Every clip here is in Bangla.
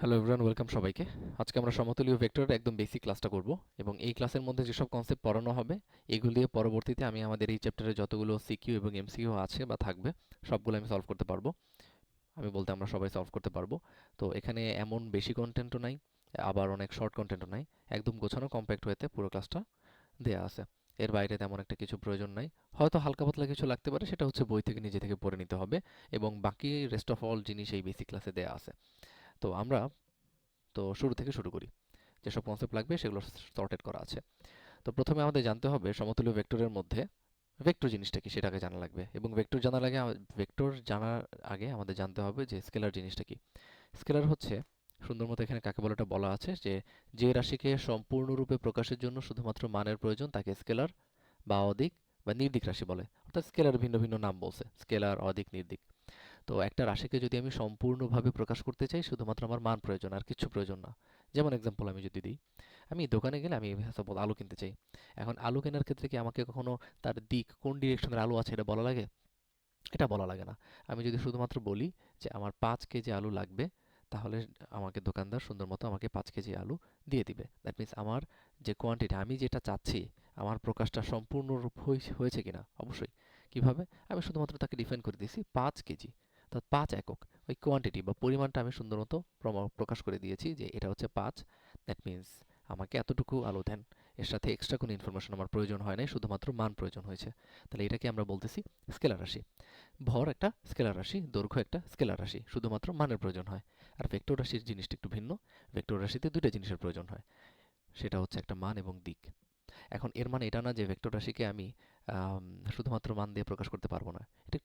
হ্যালো এভরিওয়ান, ওয়েলকাম সবাইকে। আজকে আমরা সমতুলীয় ভেক্টরের একদম বেসিক ক্লাসটা করব এবং এই ক্লাসের মধ্যে যেসব কনসেপ্ট পড়ানো হবে এগুলো দিয়ে পরবর্তীতে আমি আমাদের এই চ্যাপ্টারে যতগুলো সিকিউ এবং এমসিকিউ আছে বা থাকবে সবগুলো আমি সলভ করতে পারবো। আমি বলতে আমরা সবাই সলভ করতে পারবো। তো এখানে এমন বেশি কন্টেন্টও নাই, আবার অনেক শর্ট কন্টেন্টও নাই। একদম গোছানো কম্প্যাক্ট হয়েতে পুরো ক্লাসটা দেয়া আছে। এর বাইরে তেমন একটা কিছু প্রয়োজন নাই। হয়তো হালকা পাতলা কিছু লাগতে পারে, সেটা হচ্ছে বই থেকে নিজে থেকে পড়ে নিতে হবে এবং বাকি রেস্ট অফ অল জিনিস এই বেসিক ক্লাসে দেয়া আছে। তো আমরা শুরু থেকে শুরু করি। যেসব কনসেপ্ট লাগবে সেগুলো সর্টেড করা আছে। তো প্রথমে আমাদের জানতে হবে সমতুল্য ভেক্টরের মধ্যে ভেক্টর জিনিসটা কি সেটা আগে জানা লাগবে এবং ভেক্টর জানার আগে আমাদের জানতে হবে যে স্কেলার জিনিসটা কি। স্কেলার হচ্ছে সুন্দর মতো এখানে কাকে বলে এটা বলা আছে যে যে রাশিকে সম্পূর্ণরূপে প্রকাশের জন্য শুধুমাত্র মানের প্রয়োজন তাকে স্কেলার বা অদিক বা নির্দিক রাশি বলে। অর্থাৎ স্কেলার ভিন্ন ভিন্ন নাম বলছে, স্কেলার, অদিক, নির্দিক। তো একটা রাশিকে যদি আমি সম্পূর্ণভাবে প্রকাশ করতে চাই শুধুমাত্র আমার মান প্রয়োজন, আর কিচ্ছু প্রয়োজন না। যেমন এক্সাম্পল আমি যদি দিই, আমি দোকানে গেলে আমি সাপোজ আলু কিনতে চাই। এখন আলু কেনার ক্ষেত্রে কি আমাকে কখনো তার দিক কোন ডিরেকশনের আলু আছে এটা বলা লাগে? এটা বলা লাগে না। আমি যদি শুধুমাত্র বলি যে আমার ৫ কেজি আলু লাগবে, তাহলে আমাকে দোকানদার সুন্দর মতো আমাকে ৫ কেজি আলু দিয়ে দিবে। দ্যাট মিন্স আমার যে কোয়ান্টিটি আমি যেটা চাচ্ছি, আমার প্রকাশটা সম্পূর্ণরূপ হয়েছে কিনা। অবশ্যই। কিভাবে? আমি শুধুমাত্র তাকে ডিফাইন করে দিয়েছি ৫ কেজি, অর্থাৎ ৫ একক। ওই কোয়ান্টিটি বা পরিমাণটা আমি সুন্দর মতো প্রকাশ করে দিয়েছি যে এটা হচ্ছে ৫। দ্যাট মিন্স আমাকে এতটুকু আলু দেন। এর সাথে এক্সট্রা কোনো ইনফরমেশন আমার প্রয়োজন হয় নাই, শুধুমাত্র মান প্রয়োজন হয়েছে। তাহলে এটাকে আমরা বলতেছি স্কেলার রাশি। ভর একটা স্কেলার রাশি, দৈর্ঘ্য একটা স্কেলার রাশি, শুধুমাত্র মানের প্রয়োজন হয়। আর ভেক্টর রাশির জিনিসটা একটু ভিন্ন। ভেক্টর রাশিতে দুইটা জিনিসের প্রয়োজন হয়, সেটা হচ্ছে একটা মান এবং দিক। এখন এর মানে এটা না যে ভেক্টর রাশিকে আমি আম, শুধুমাত্র মান দিয়ে প্রকাশ করতে পারবো না। এটা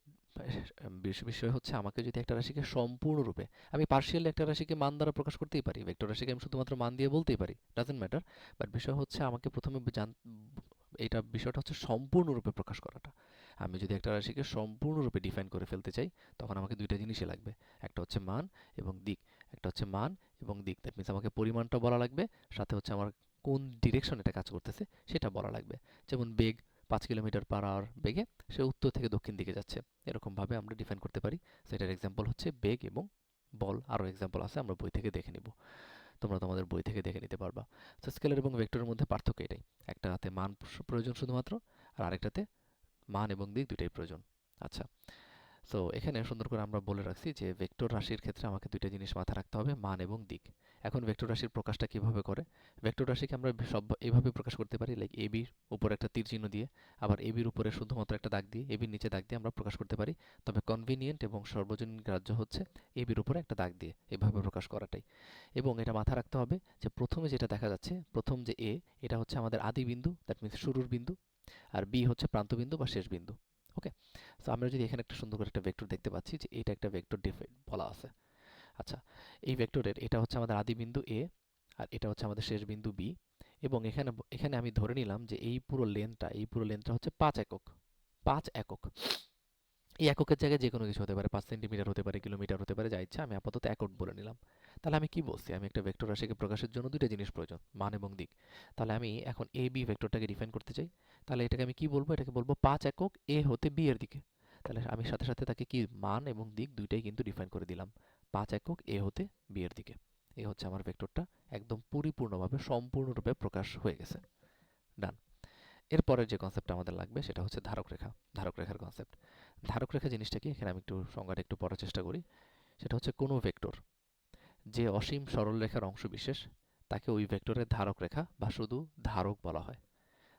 বিষয় হচ্ছে আমাকে যদি একটা রাশিকে সম্পূর্ণরূপে, আমি পার্শিয়ালি একটা রাশিকে মান দ্বারা প্রকাশ করতেই পারি, ভেক্টর রাশিকে আমি শুধুমাত্র মান দিয়ে বলতেই পারি, ডাজেন্ট ম্যাটার। বাট বিষয় হচ্ছে আমাকে প্রথমে এটা বিষয়টা হচ্ছে সম্পূর্ণরূপে প্রকাশ করাটা। আমি যদি একটা রাশিকে সম্পূর্ণরূপে ডিফাইন করে ফেলতে চাই, তখন আমাকে দুইটা জিনিসই লাগবে। একটা হচ্ছে মান এবং দিক। একটা হচ্ছে মান এবং দিক, দ্যাট মিনস আমাকে পরিমাণটা বলা লাগবে, সাথে হচ্ছে আমার কোন ডিরেকশন এটা কাজ করতেছে সেটা বলা লাগবে। যেমন বেগ, ৫ কিলোমিটার পার আওয়ার বেগে সে উত্তর থেকে দক্ষিণ দিকে যাচ্ছে, এরকমভাবে আমরা ডিফাইন করতে পারি। সেটার এক্সাম্পল হচ্ছে বেগ এবং বল। আরও এক্সাম্পল আছে, আমরা বই থেকে দেখে নিব। তোমরা তোমাদের বই থেকে দেখে নিতে পারবা। তো স্কেলার এবং ভেক্টরের মধ্যে পার্থক্য এটাই। একটাতে মান প্রয়োজন শুধুমাত্র, আর আরেকটাতে মান এবং দিক দুইটাই প্রয়োজন। আচ্ছা, সো এখানে সুন্দর করে আমরা বলে রাখছি যে ভেক্টর রাশির ক্ষেত্রে আমাকে দুইটা জিনিস মাথায় রাখতে হবে, মান এবং দিক। এখন ভেক্টর রাশির প্রকাশটা কিভাবে করে? ভেক্টর রাশিকে আমরা সব এইভাবে প্রকাশ করতে পারি, লাইক এবির উপরে একটা তীর চিহ্ন দিয়ে, আবার এবির উপরে শুধুমাত্র একটা দাগ দিয়ে, এবির নিচে দাগ দিয়ে আমরা প্রকাশ করতে পারি। তবে কনভিনিয়েন্ট এবং সর্বজনীন গ্রাহ্য হচ্ছে এবির উপরে একটা দাগ দিয়ে এভাবে প্রকাশ করাটাই। এবং এটা মাথায় রাখতে হবে যে প্রথমে যেটা দেখা যাচ্ছে, প্রথম যে এ, এটা হচ্ছে আমাদের আদি বিন্দু, দ্যাট মিনস শুরুর বিন্দু। আর বি হচ্ছে প্রান্তবিন্দু বা শেষ বিন্দু। ওকে। সো আমরা যদি এখানে একটা সুন্দর করে একটা ভেক্টর দেখতে পাচ্ছি যে এটা একটা ভেক্টর বলা আছে। আচ্ছা, এই ভেক্টরের এটা হচ্ছে আমাদের আদি বিন্দু এ, আর এটা হচ্ছে আমাদের শেষ বিন্দু বি। এবং এখানে এখানে আমি ধরে নিলাম যে এই পুরো লেন্থটা হচ্ছে ৫ একক। ৫ একক। এই এককের জায়গায় যে কোনো কিছু হতে পারে, ৫ সেন্টিমিটার হতে পারে, কিলোমিটার হতে পারে, যা ইচ্ছা। আমি আপাতত একক বলে নিলাম। তাহলে আমি কি বলছি? আমি একটা ভেক্টর রাশিকে প্রকাশের জন্য দুইটা জিনিস প্রয়োজন, মান এবং দিক। তাহলে আমি এখন এ বি ভেক্টরটাকে ডিফাইন করতে চাই। তাহলে এটাকে আমি কি বলবো? এটাকে বলবো ৫ একক এ হতে বি এর দিকে। তাহলে আমি সাথে সাথে তাকে কি মান এবং দিক দুইটাই কিন্তু ডিফাইন করে দিলাম। ৫ একক এ হতে বি এর দিকে। এ হচ্ছে আমার ভেক্টরটা, একদম পরিপূর্ণভাবে সম্পূর্ণরূপে প্রকাশ হয়ে গেছে। ডান। এরপরের যে কনসেপ্টটা আমাদের লাগবে সেটা হচ্ছে ধারক রেখা। ধারক রেখার কনসেপ্ট। ধারক রেখা জিনিসটা কি? এখানে আমি একটু সংজ্ঞাটা একটু পড়ার চেষ্টা করি। সেটা হচ্ছে কোনো ভেক্টর যে অসীম সরলরেখার অংশবিশেষ, তাকে ওই ভেক্টরের ধারক রেখা বা শুধু ধারক বলা হয়।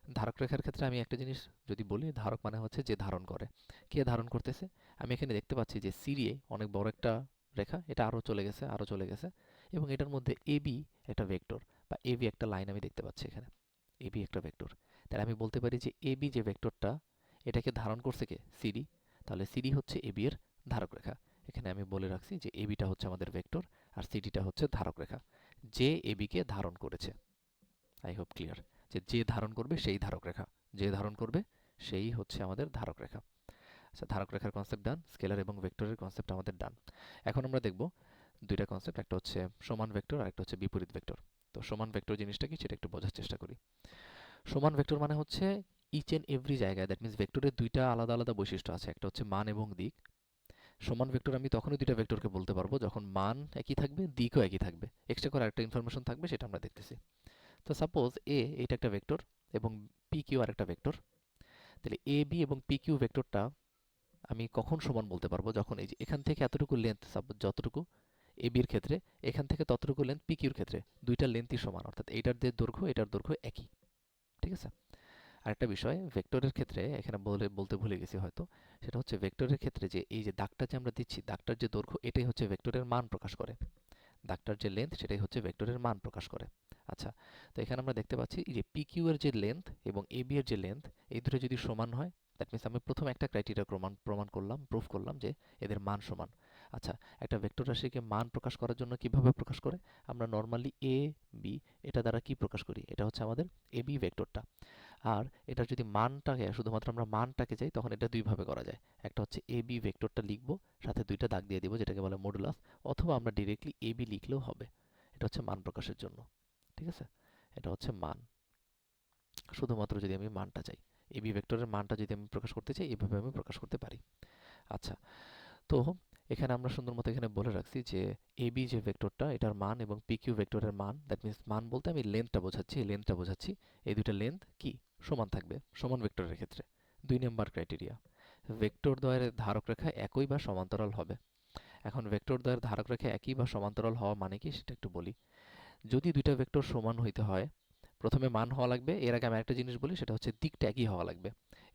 ধারক রেখার ক্ষেত্রে আমি একটা জিনিস যদি বলি, ধারক মানে হচ্ছে যে ধারণ করে। কে ধারণ করতেছে? আমি এখানে দেখতে পাচ্ছি যে সিরিয়ে অনেক বড় একটা রেখা, এটা আরও চলে গেছে, আরও চলে গেছে, এবং এটার মধ্যে এবি একটা ভেক্টর বা এবি একটা লাইন আমি দেখতে পাচ্ছি এখানে। এবি একটা ভেক্টর। তাহলে আমি বলতে পারি যে এবি যে ভেক্টরটা, এটাকে ধারণ করছে কে? সিডি। তাহলে সিডি হচ্ছে এবি এর ধারক রেখা। এখানে আমি বলে রাখছি যে এবিটা হচ্ছে আমাদের ভেক্টর আর সিডিটা হচ্ছে ধারক রেখা, যে এবিকে ধারণ করেছে। I hope clear. যে যে ধারণ করবে সেই ধারক রেখা, যে ধারণ করবে সেই হচ্ছে আমাদের ধারক রেখা। আচ্ছা, ধারক রেখার কনসেপ্ট ডান, স্কেলার এবং ভেক্টরের কনসেপ্ট আমাদের ডান। এখন আমরা দেখব দুইটা কনসেপ্ট, একটা হচ্ছে সমান ভেক্টর আর একটা হচ্ছে বিপরীত ভেক্টর। তো সমান ভেক্টর জিনিসটা কি সেটা একটু বোঝার চেষ্টা করি। সমান ভেক্টর মানে হচ্ছে ইচ এন্ড এভরি জায়গায়, দ্যাট মিনস ভেক্টরের দুইটা আলাদা আলাদা বৈশিষ্ট্য আছে, একটা হচ্ছে মান এবং দিক। সমান ভেক্টর আমি তখনই দুইটা ভেক্টরকে বলতে পারবো যখন মান একই থাকবে, দিকও একই থাকবে। এক্সট্রা করে আরেকটা ইনফরমেশন থাকবে, সেটা আমরা দেখতেছি। তো সাপোজ এ এটা একটা ভেক্টর এবং পি কিউ আর একটা ভেক্টর। তাহলে এ বি এবং পি কিউ ভেক্টরটা আমি কখন সমান বলতে পারবো? যখন এই যে এখান থেকে এতটুকু লেন্থ, সাপোজ যতটুকু এ বির ক্ষেত্রে, এখান থেকে ততটুকু লেন্থ পি কিউর ক্ষেত্রে, দুইটা লেন্থই সমান, অর্থাৎ এইটার যে দৈর্ঘ্য এটার দৈর্ঘ্য একই। ঠিক আছে? আরেকটা বিষয় ভেক্টরের ক্ষেত্রে এখানে বলতে ভুলে গেছি হয়তো, সেটা হচ্ছে ভেক্টরের ক্ষেত্রে যে এই যে দাগটা যে আমরা দিচ্ছি, দাগটার যে দৈর্ঘ্য এটাই হচ্ছে ভেক্টরের মান প্রকাশ করে। দাগটার যে লেন্থ সেটাই হচ্ছে ভেক্টরের মান প্রকাশ করে। আচ্ছা, তো এখানে আমরা দেখতে পাচ্ছি এই যে পি কিউ এর যে লেন্থ এবং এ বি এর যে লেন্থ, এই দুটো যদি সমান হয়, দ্যাট মিনস আমি প্রথম একটা ক্রাইটেরিয়া প্রমাণ করলাম, প্রুফ করলাম যে এদের মান সমান। আচ্ছা, একটা ভেক্টর রাশিকে মান প্রকাশ করার জন্য কিভাবে প্রকাশ করে? আমরা নর্মালি এ বি এটা দ্বারা কি প্রকাশ করি? এটা হচ্ছে আমাদের এ বি ভেক্টরটা। আর এটার যদি মানটাকে, শুধুমাত্র আমরা মানটাকে চাই, তখন এটা দুইভাবে করা যায়। একটা হচ্ছে এ বি ভেক্টরটা লিখবো, সাথে দুইটা দাগ দিয়ে দিব যেটাকে বলে মডুলাস, অথবা আমরা ডিরেক্টলি এ বি লিখলেও হবে। এটা হচ্ছে মান প্রকাশের জন্য। ঠিক আছে? এটা হচ্ছে মান, শুধুমাত্র যদি আমি মানটা চাই, এ বি ভেক্টরের মানটা যদি আমি প্রকাশ করতে চাই, এভাবে আমি প্রকাশ করতে পারি। আচ্ছা, তো এখানে আমরা সুন্দর মতো এখানে বলে রাখছি যে এ বি যে ভেক্টরটা এটার মান এবং পি কিউ ভেক্টরের মান, দ্যাট মিনস মান বলতে আমি লেন্থটা বোঝাচ্ছি, লেন্থটা বোঝাচ্ছি, এই দুইটা লেন্থ কি সমান থাকবে সমান ভেক্টরের ক্ষেত্রে। 2 নম্বর ক্রাইটেরিয়া, ভেক্টর দ্বয়ের ধারক রেখা একই বা সমান্তরাল হবে। এখন ভেক্টর দ্বয়ের ধারক রেখা একই বা সমান্তরাল হওয়া মানে কি সেটা একটু বলি। যদি দুইটা ভেক্টর সমান হইতে হয়, প্রথমে মান হওয়া লাগবে, এর আগে আমি একটা জিনিস বলি, সেটা হচ্ছে দিকটা একই হওয়া লাগবে।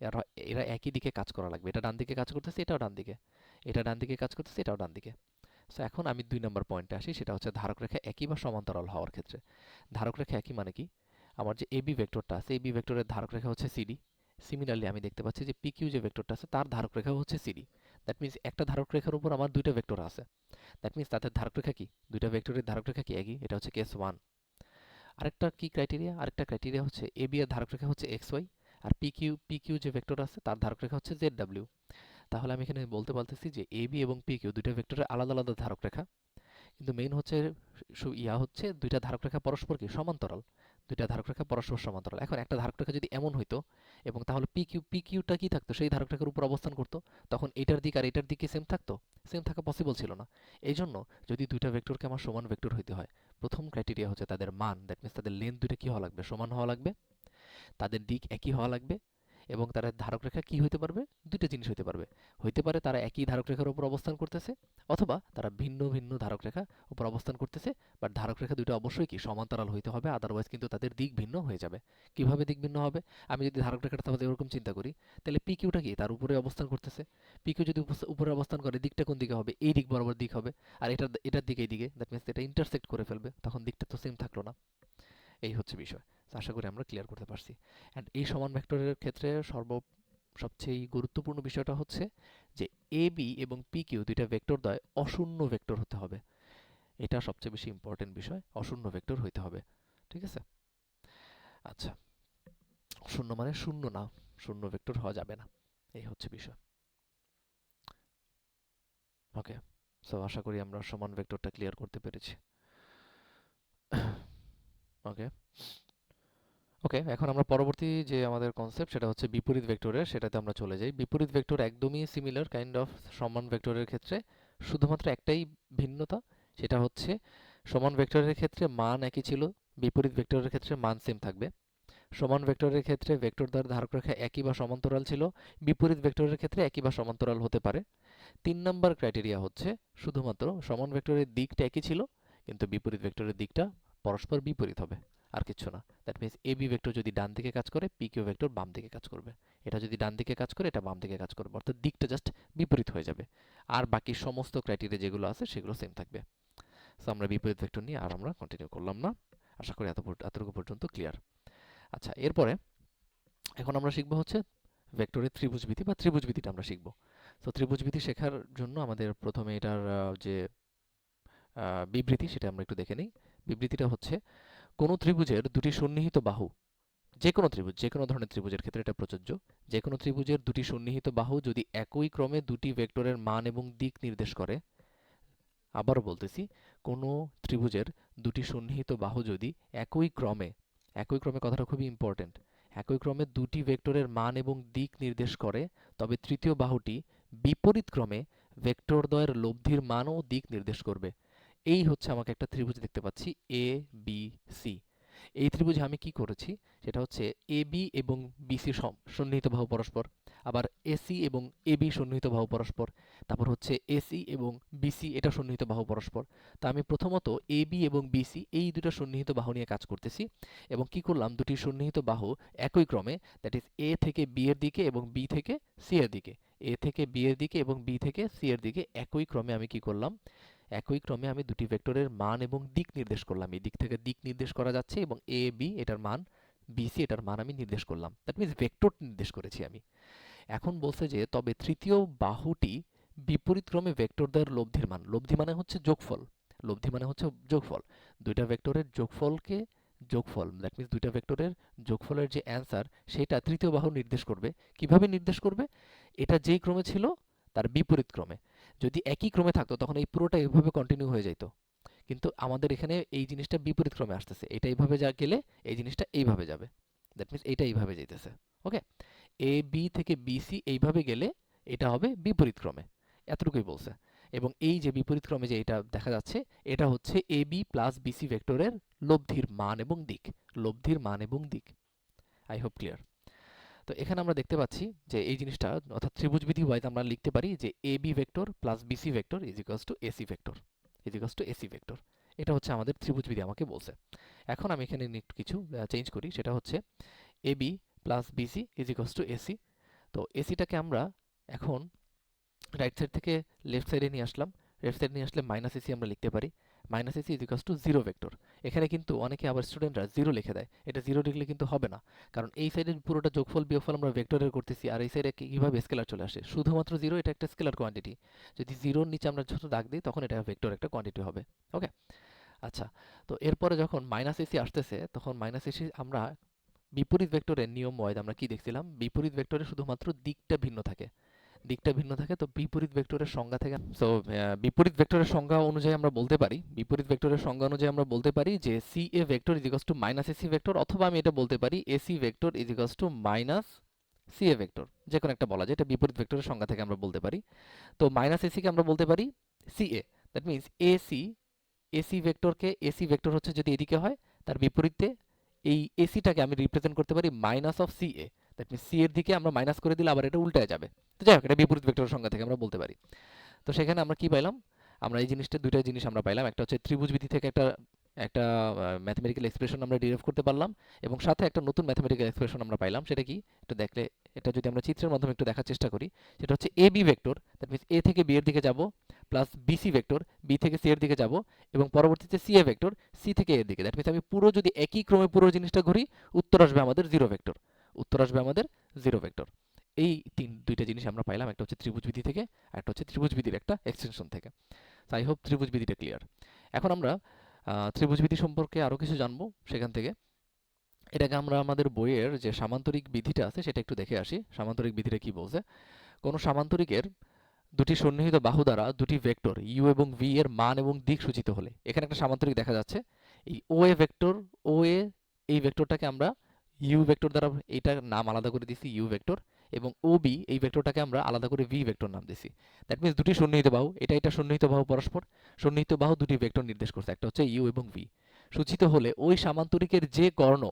এরা এরা একই দিকে কাজ করা লাগবে, এটা ডান দিকে কাজ করতেছে, এটাও ডান দিকে, এটা ডান দিকে কাজ করতেছে, এটাও ডান দিকে। সো এখন আমি 2 নম্বর পয়েন্টে আসি, সেটা হচ্ছে ধারক রেখা একই বা সমান্তরাল হওয়ার ক্ষেত্রে। ধারক রেখা একই মানে কি? আমার যে এবি ভেক্টরটা আছে, এবি ভেক্টরের ধারক রেখা হচ্ছে সিডি। সিমিলারলি আমি দেখতে পাচ্ছি যে পিকিউ যে ভেক্টরটা আছে তার ধারক রেখা হচ্ছে সিডি। দ্যাট মিনস একটা ধারক রেখার উপর আমার দুইটা ভেক্টর আছে, দ্যাট মিনস তাদের ধারক রেখা কি, দুইটা ভেক্টরের ধারক রেখা কি একই। এটা হচ্ছে কেস ওয়ান। আরেকটা কি ক্রাইটেরিয়া, আরেকটা ক্রাইটেরিয়া হচ্ছে এবি এর ধারক রেখা হচ্ছে এক্স ওয়াই, আর পিকিউ যে ভেক্টর আছে তার ধারক রেখা হচ্ছে জেড ডাব্লিউ। তাহলে আমি এখানে বলতে পারতেছি যে এবি এবং পিকিউ দুইটা ভেক্টরের আলাদা আলাদা ধারক রেখা, কিন্তু মেইন হচ্ছে হচ্ছে দুইটা ধারক রেখা পরস্পর কি সমান্তরাল, দুইটা ধারক রেখা পরস্পর সমান্তরাল। এখন একটা ধারক রেখা যদি এমন হইতো, এবং তাহলে পিকিউটা কি থাকতো, সেই ধারক রেখার উপর অবস্থান করতো, তখন এটার দিক আর এটার দিকে সেম থাকতো? সেম থাকা পসিবল ছিল না। এই জন্য যদি দুইটা ভেক্টরকে আমার সমান ভেক্টর হইতে হয়, প্রথম ক্রাইটেরিয়া হচ্ছে তাদের মান, দ্যাট মিনস তাদের লেন্থ দুইটা কি হওয়া লাগবে, সমান হওয়া লাগবে, তাদের দিক একই হওয়া লাগবে, এবং তারা ধারক রেখা কি হইতে পারবে? দুইটা জিনিস হইতে পারবে। হইতে পারে তারা একই ধারক রেখার উপর অবস্থান করতেছে, অথবা তারা ভিন্ন ভিন্ন ধারক রেখা উপর অবস্থান করতেছে, বাট ধারক রেখা দুটো অবশ্যই কি সমান্তরাল হইতে হবে, আদারওয়াইজ কিন্তু তাদের দিক ভিন্ন হয়ে যাবে। কিভাবে দিক ভিন্ন হবে? আমি যদি ধারক রেখাটা তাহলে এরকম চিন্তা করি, তাহলে পি কিউটা কি তার উপরে অবস্থান করতেছে, পি কিউ যদি উপরে অবস্থান করে, দিকটা কোন দিকে হবে? এই দিক বরাবর দিক হবে। আর এটার দিকে এই দিকে, দ্যাট মিনস এটা ইন্টারসেক্ট করে ফেলবে, তখন দিকটা তো সেম থাকলো না। এই হচ্ছে বিষয়। তো আশা করি আমরা ক্লিয়ার করতে পারছি। অ্যান্ড এই সমান ভেক্টরের ক্ষেত্রে সবচেয়ে গুরুত্বপূর্ণ বিষয়টা হচ্ছে যে এ বি এবং পি কিউ দুইটা ভেক্টর দ্বয় অশূন্য ভেক্টর হতে হবে। এটা সবচেয়ে বেশি ইম্পর্টেন্ট বিষয়, অশূন্য ভেক্টর হইতে হবে। ঠিক আছে? আচ্ছা, শূন্য মানে শূন্য না, শূন্য ভেক্টর হওয়া যাবে না, এই হচ্ছে বিষয়। ওকে, সো আশা করি আমরা সমান ভেক্টরটা ক্লিয়ার করতে পেরেছি। ওকে, ওকে, এখন আমরা পরবর্তী যে আমাদের কনসেপ্ট সেটা হচ্ছে বিপরীত ভেক্টরের, সেটাতে আমরা চলে যাই। বিপরীত ভেক্টর একদমই সিমিলার কাইন্ড অফ সমান ভেক্টরের ক্ষেত্রে, শুধুমাত্র একটাই ভিন্নতা, সেটা হচ্ছে সমান ভেক্টরের ক্ষেত্রে মান একই ছিল, বিপরীত ভেক্টরের ক্ষেত্রে মান সেম থাকবে। সমান ভেক্টরের ক্ষেত্রে ভেক্টর দ্বয়ের ধারক রেখা একই বা সমান্তরাল ছিল, বিপরীত ভেক্টরের ক্ষেত্রে একই বা সমান্তরাল হতে পারে। 3 নম্বর ক্রাইটেরিয়া হচ্ছে শুধুমাত্র সমান ভেক্টরের দিকটা একই ছিল, কিন্তু বিপরীত ভেক্টরের দিকটা পরস্পর বিপরীত হবে, আর কিছু না। That means A B vector যদি ডান দিকে কাজ করে, পি কিউ ভেক্টর বাম দিকে কাজ করবে। এটা যদি ডান দিকে কাজ করে, এটা বাম দিকে কাজ করবে, অর্থাৎ দিকটা জাস্ট বিপরীত হয়ে যাবে। আর বাকি সমস্ত ক্রাইটেরিয়া যেগুলো আছে সেগুলো সেম থাকবে। সো আমরা বিপরীত ভেক্টর নিয়ে আর আমরা কন্টিনিউ করলাম না। আশা করি এতটুকু পর্যন্ত ক্লিয়ার। আচ্ছা, এরপরে এখন আমরা শিখবো হচ্ছে ভেক্টরের ত্রিভুজমিতি বা ত্রিভুজমিতিটা আমরা শিখবো। তো ত্রিভুজমিতি শেখার জন্য আমাদের প্রথমে এটার যে বিবৃতি সেটা আমরা একটু দেখে নিই। বিবৃতিটা হচ্ছে, কোনো ত্রিভুজের দুটি সন্নিহিত বাহু, যে কোনো ত্রিভুজ, যে কোনো ধরনের ত্রিভুজের ক্ষেত্রে এটা প্রযোজ্য, যে কোনো ত্রিভুজের দুটি সন্নিহিত বাহু যদি একই ক্রমে দুটি ভেক্টরের মান এবং দিক নির্দেশ করে, আবারও বলতেছি, কোনো ত্রিভুজের দুটি সন্নিহিত বাহু যদি একই ক্রমে, একই ক্রমে কথাটা খুবই ইম্পর্টেন্ট, একই ক্রমে দুটি ভেক্টরের মান এবং দিক নির্দেশ করে, তবে তৃতীয় বাহুটি বিপরীত ক্রমে ভেক্টরদ্বয়ের লব্ধির মান ও দিক নির্দেশ করবে। এই হচ্ছে আমাকে একটা ত্রিভুজ দেখতে পাচ্ছি এ বি সি। এই ত্রিভুজে আমি কি করেছি সেটা হচ্ছে এবি এবং বিসি সন্নিহিত বাহু পরস্পর, আবার এসি এবং এবি সন্নিহিত বাহু পরস্পর, তারপর হচ্ছে এসি এবং বিসি এটা সন্নিহিত বাহু পরস্পর। তা আমি প্রথমত এবি এবং বিসি এই দুটো সন্নিহিত বাহু নিয়ে কাজ করতেছি এবং কি করলাম, দুটি সন্নিহিত বাহু একই ক্রমে, দ্যাট ইজ এ থেকে বি এর দিকে এবং বি থেকে সি এর দিকে, এ থেকে বি এর দিকে এবং বি থেকে সি এর দিকে একই ক্রমে আমি কি করলাম, একই ক্রমে আমি দুটি ভেক্টরের মান এবং দিক নির্দেশ করলাম। এই দিক থেকে দিক নির্দেশ করা যাচ্ছে এবং এ বি এটার মান, বি সি এটার মান আমি নির্দেশ করলাম। দ্যাট মিনস ভেক্টর নির্দেশ করেছি আমি। এখন বলছে যে তবে তৃতীয় বাহুটি বিপরীত ক্রমে ভেক্টরদ্বয়ের লব্ধির মান, লব্ধি মানে হচ্ছে যোগফল, লব্ধি মানে হচ্ছে যোগফল, দুইটা ভেক্টরের যোগফলকে, যোগফল দ্যাট মিনস দুইটা ভেক্টরের যোগফলের যে অ্যান্সার সেটা তৃতীয় বাহু নির্দেশ করবে। কিভাবে নির্দেশ করবে? এটা যেই ক্রমে ছিল তার বিপরীত ক্রমে। যদি একই ক্রমে থাকতো তখন এই পুরোটা এভাবে কন্টিনিউ হয়ে যেত, কিন্তু আমাদের এখানে এই জিনিসটা বিপরীত ক্রমে আসতেছে, এটা এইভাবে যা গেলে এই জিনিসটা এইভাবে যাবে, দ্যাট মিনস এইটা এইভাবে যেতেছে। ওকে, এ বি থেকে বিসি এইভাবে গেলে এটা হবে বিপরীত ক্রমে, এতটুকুই বলছে। এবং এই যে বিপরীত ক্রমে যে এটা দেখা যাচ্ছে এটা হচ্ছে এ বি প্লাস বিসি ভেক্টরের লব্ধির মান এবং দিক, লব্ধির মান এবং দিক। I hope clear. তো এখানে আমরা দেখতে পাচ্ছি যে এই জিনিসটা অর্থাৎ ত্রিভুজবিধি ওয়াইজ আমরা লিখতে পারি যে A B vector plus BC vector is equals to AC vector, is equals to AC vector. এটা হচ্ছে আমাদের ত্রিভুজবিধি আমাকে বলছে। এখন আমি এখানে একটু কিছু চেঞ্জ করি, সেটা হচ্ছে A B plus BC is equals to AC. তো এসিটাকে আমরা এখন রাইট সাইড থেকে লেফট সাইডে নিয়ে আসলাম, লেফট সাইডে নিয়ে আসলে মাইনাস এসি আমরা লিখতে পারি, minus AC is equals two zero vector. এখানে কিন্তু অনেকে আবার স্টুডেন্টরা জিরো লিখে দেয়, এটা জিরো লিখলে কিন্তু হবে না, কারণ এই সাইডের পুরোটা যোগফল বিয়োগফল আমরা ভেক্টরের করতেছি, আর এই সাইডে কীভাবে স্কেলার চলে আসে, শুধুমাত্র জিরো, এটা একটা স্কেলার কোয়ান্টিটি, যদি জিরোর নিচে আমরা ছোট দাগ দিই তখন এটা ভেক্টর একটা কোয়ান্টিটি হবে। ওকে, আচ্ছা, তো এরপরে যখন মাইনাস এসি আসতেছে তখন মাইনাস এসি আমরা বিপরীত ভেক্টরের নিয়ম ওয়াইজ আমরা কি দেখছিলাম, বিপরীত ভেক্টরে শুধুমাত্র দিকটা ভিন্ন থাকে, দিকটা ভিন্ন থাকে। তো বিপরীত ভেক্টরের সংজ্ঞা থেকে বিপরীত ভেক্টরের সংজ্ঞা অনুযায়ী আমরা বলতে পারি, বিপরীত ভেক্টরের সংজ্ঞা অনুযায়ী আমরা বলতে পারি যে C A vector is equals to minus AC vector, অথবা আমি এটা বলতে পারি AC vector is equals to minus C A vector, যে কোনো একটা বলা যায়, এটা বিপরীত ভেক্টরের সংজ্ঞা থেকে আমরা বলতে পারি। তো মাইনাস এসিকে আমরা বলতে পারি C A, that means AC, AC ভেক্টরকে, এসি ভেক্টর হচ্ছে যদি এদিকে হয় তার বিপরীতে এই এসিটাকে আমি রিপ্রেজেন্ট করতে পারি minus of C A, that means C এর দিকে আমরা মাইনাস করে দিলে আবার এটা উল্টায় যাবে। তো যাই হোক, এটা বিপরীত ভেক্টরের সংজ্ঞা থেকে আমরা বলতে পারি। তো সেখানে আমরা কি পাইলাম, আমরা এই জিনিসটা দুইটা জিনিস আমরা পাইলাম, একটা হচ্ছে ত্রিভুজবিধি থেকে একটা একটা ম্যাথমেটিক্যাল এক্সপ্রেশন আমরা ডিরাইভ করতে পারলাম, এবং সাথে একটা নতুন ম্যাথমেটিক্যাল এক্সপ্রেশন আমরা পাইলাম। সেটা কি একটু দেখলে, এটা যদি আমরা চিত্রের মাধ্যমে একটু দেখার চেষ্টা করি, সেটা হচ্ছে A B vector, that means এ থেকে বি এর দিকে যাব, প্লাস বিসি ভেক্টর বি থেকে সি এর দিকে যাব, এবং পরবর্তীতে সি এ ভেক্টর সি থেকে এর দিকে, দ্যাট মিনস আমি পুরো যদি একই ক্রমে পুরো জিনিসটা ঘুরি উত্তর আসবে আমাদের জিরো ভেক্টর, উত্তর আসবে আমাদের জিরো ভেক্টর। এই দুইটা জিনিস আমরা পাইলাম, একটা হচ্ছে ত্রিভুজবিধি থেকে আর একটা হচ্ছে ত্রিভুজবিধির একটা এক্সটেনশন থেকে। আই হোপ ত্রিভুজবিধিটা ক্লিয়ার। এখন আমরা ত্রিভুজবিধি সম্পর্কে আরও কিছু জানবো সেখান থেকে। এটাকে আমরা আমাদের বইয়ের যে সামান্তরিক বিধিটা আছে সেটা একটু দেখে আসি, সামান্তরিক বিধিটা কি বলছে। কোনো সামান্তরিকের দুটি সন্নিহিত বাহু দ্বারা দুটি ভেক্টর ইউ এবং ভি এর মান এবং দিক সূচিত হলে, এখানে একটা সামান্তরিক দেখা যাচ্ছে, এই ও এ ভেক্টর, ও এ এই ভেক্টরটাকে আমরা ইউ ভেক্টর দ্বারা, এইটার নাম আলাদা করে দিছি ইউ ভেক্টর, এবং ও বি এই ভেক্টরটাকে আমরা আলাদা করে ভি ভেক্টর নাম দিছি। দ্যাট মিনস দুটি সন্নিহিত বাহু, এটা সন্নিহিত বাহু পরস্পর, সন্নিহিত বাহু দুটি ভেক্টর নির্দেশ করছে, একটা হচ্ছে ইউ এবং ভি। সূচিত হলে ওই সামান্তরিকের যে কর্ণ,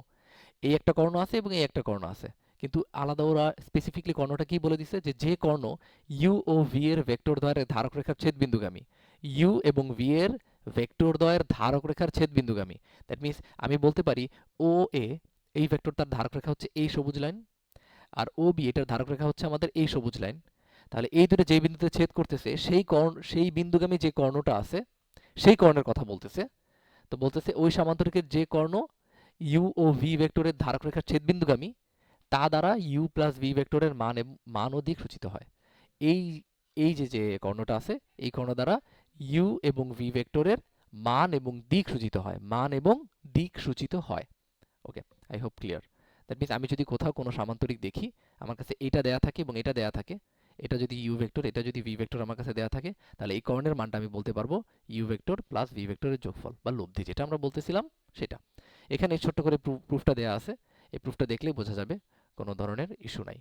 এই একটা কর্ণ আছে এবং এই একটা কর্ণ আছে, কিন্তু আলাদা ওরা স্পেসিফিকলি কর্ণটা কি বলে দিছে, যে কর্ণ ইউ ও ভি এর ভেক্টর দ্বয়ের ধারক রেখার ছেদবিন্দুগামী, ইউ এবং ভি এর ভেক্টর দ্বয়ের ধারক রেখার ছেদবিন্দুগামী, দ্যাট মিনস আমি বলতে পারি ও এ এই ভেক্টর তার ধারক রেখা হচ্ছে এই সবুজ লাইন, আর ও বি এটার ধারক রেখা হচ্ছে আমাদের এই সবুজ লাইন। তাহলে এই দুটো যেই বিন্দুতে ছেদ করতেছে সেই বিন্দুগামী যে কর্ণটা আছে সেই কর্ণের কথা বলতেছে। তো বলতেছে ওই সামান্তরিকের যে কর্ণ ইউ ও ভি ভেক্টরের ধারক রেখার ছেদবিন্দুগামী তা দ্বারা ইউ প্লাস ভি ভেক্টরের মান ও দিক সূচিত হয়। এই এই যে কর্ণটা আছে এই কর্ণ দ্বারা ইউ এবং ভি ভেক্টরের মান এবং দিক সূচিত হয়, মান এবং দিক সূচিত হয়। Okay, I hope clear. That means আমি যদি কোথাও কোনো সামান্তরিক দেখি, আমার কাছে এটা দেয়া থাকে এবং এটা দেয়া থাকে, এটা যদি ইউ ভেক্টর, এটা যদি ভি ভেক্টর আমার কাছে দেয়া থাকে, তাহলে এই কর্ণের মানটা আমি বলতে পারবো ইউ ভেক্টর প্লাস ভি ভেক্টরের যোগফল বা লব্ধি, যেটা আমরা বলতেছিলাম সেটা। এখানে ছোট্ট করে প্রুফটা দেয়া আছে, এই প্রুফটা দেখলেই বোঝা যাবে কোনো ধরনের ইস্যু নাই।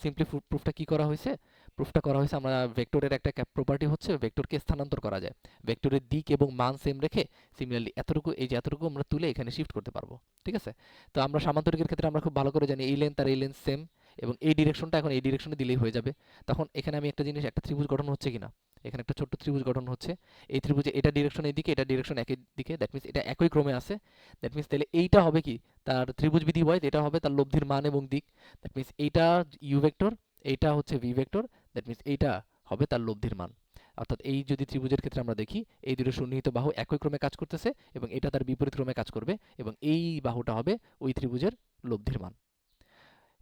সিম্পলি প্রুফটা কি করা হয়েছে, প্রুফটা করা হয়েছে আমরা ভেক্টরের একটা প্রপার্টি হচ্ছে ভেক্টরকে স্থানান্তর করা যায় ভেক্টরের দিক এবং মান সেম রেখে সিমিলারলি এতটুকু এই যে এতটুকু আমরা তুলে এখানে শিফট করতে পারবো ঠিক আছে তো আমরা সামান্তরিকের ক্ষেত্রে আমরা খুব ভালো করে জানি এই লেন্থ আর এই লেন্থ সেম এবং এই ডিরেকশনটা এখন এই ডিরেকশনে দিলেই হয়ে যাবে তখন এখানে আমি একটা জিনিস একটা ত্রিভুজ গঠন হচ্ছে কিনা এখানে একটা ছোট্ট ত্রিভুজ গঠন হচ্ছে এই ত্রিভুজে এটা ডিরেকশন এইদিকে এটা ডিরেকশন একই দিকে দ্যাট মিন্স এটা একই ক্রমে আছে দ্যাট মিন্স তাহলে এইটা হবে কি তার ত্রিভুজ বিধি হয় এটা হবে তার লব্ধির মান এবং দিক দ্যাট মিন্স এইটা ইউ ভেক্টর এইটা হচ্ছে ভি ভেক্টর দ্যাট মিন্স এইটা হবে তার লব্ধির মান অর্থাৎ এই যদি ত্রিভুজের ক্ষেত্রে আমরা দেখি এই দুটো সন্নিহিত বাহু একই ক্রমে কাজ করতেছে এবং এটা তার বিপরীত ক্রমে কাজ করবে এবং এই বাহুটা হবে ওই ত্রিভুজের লব্ধির মান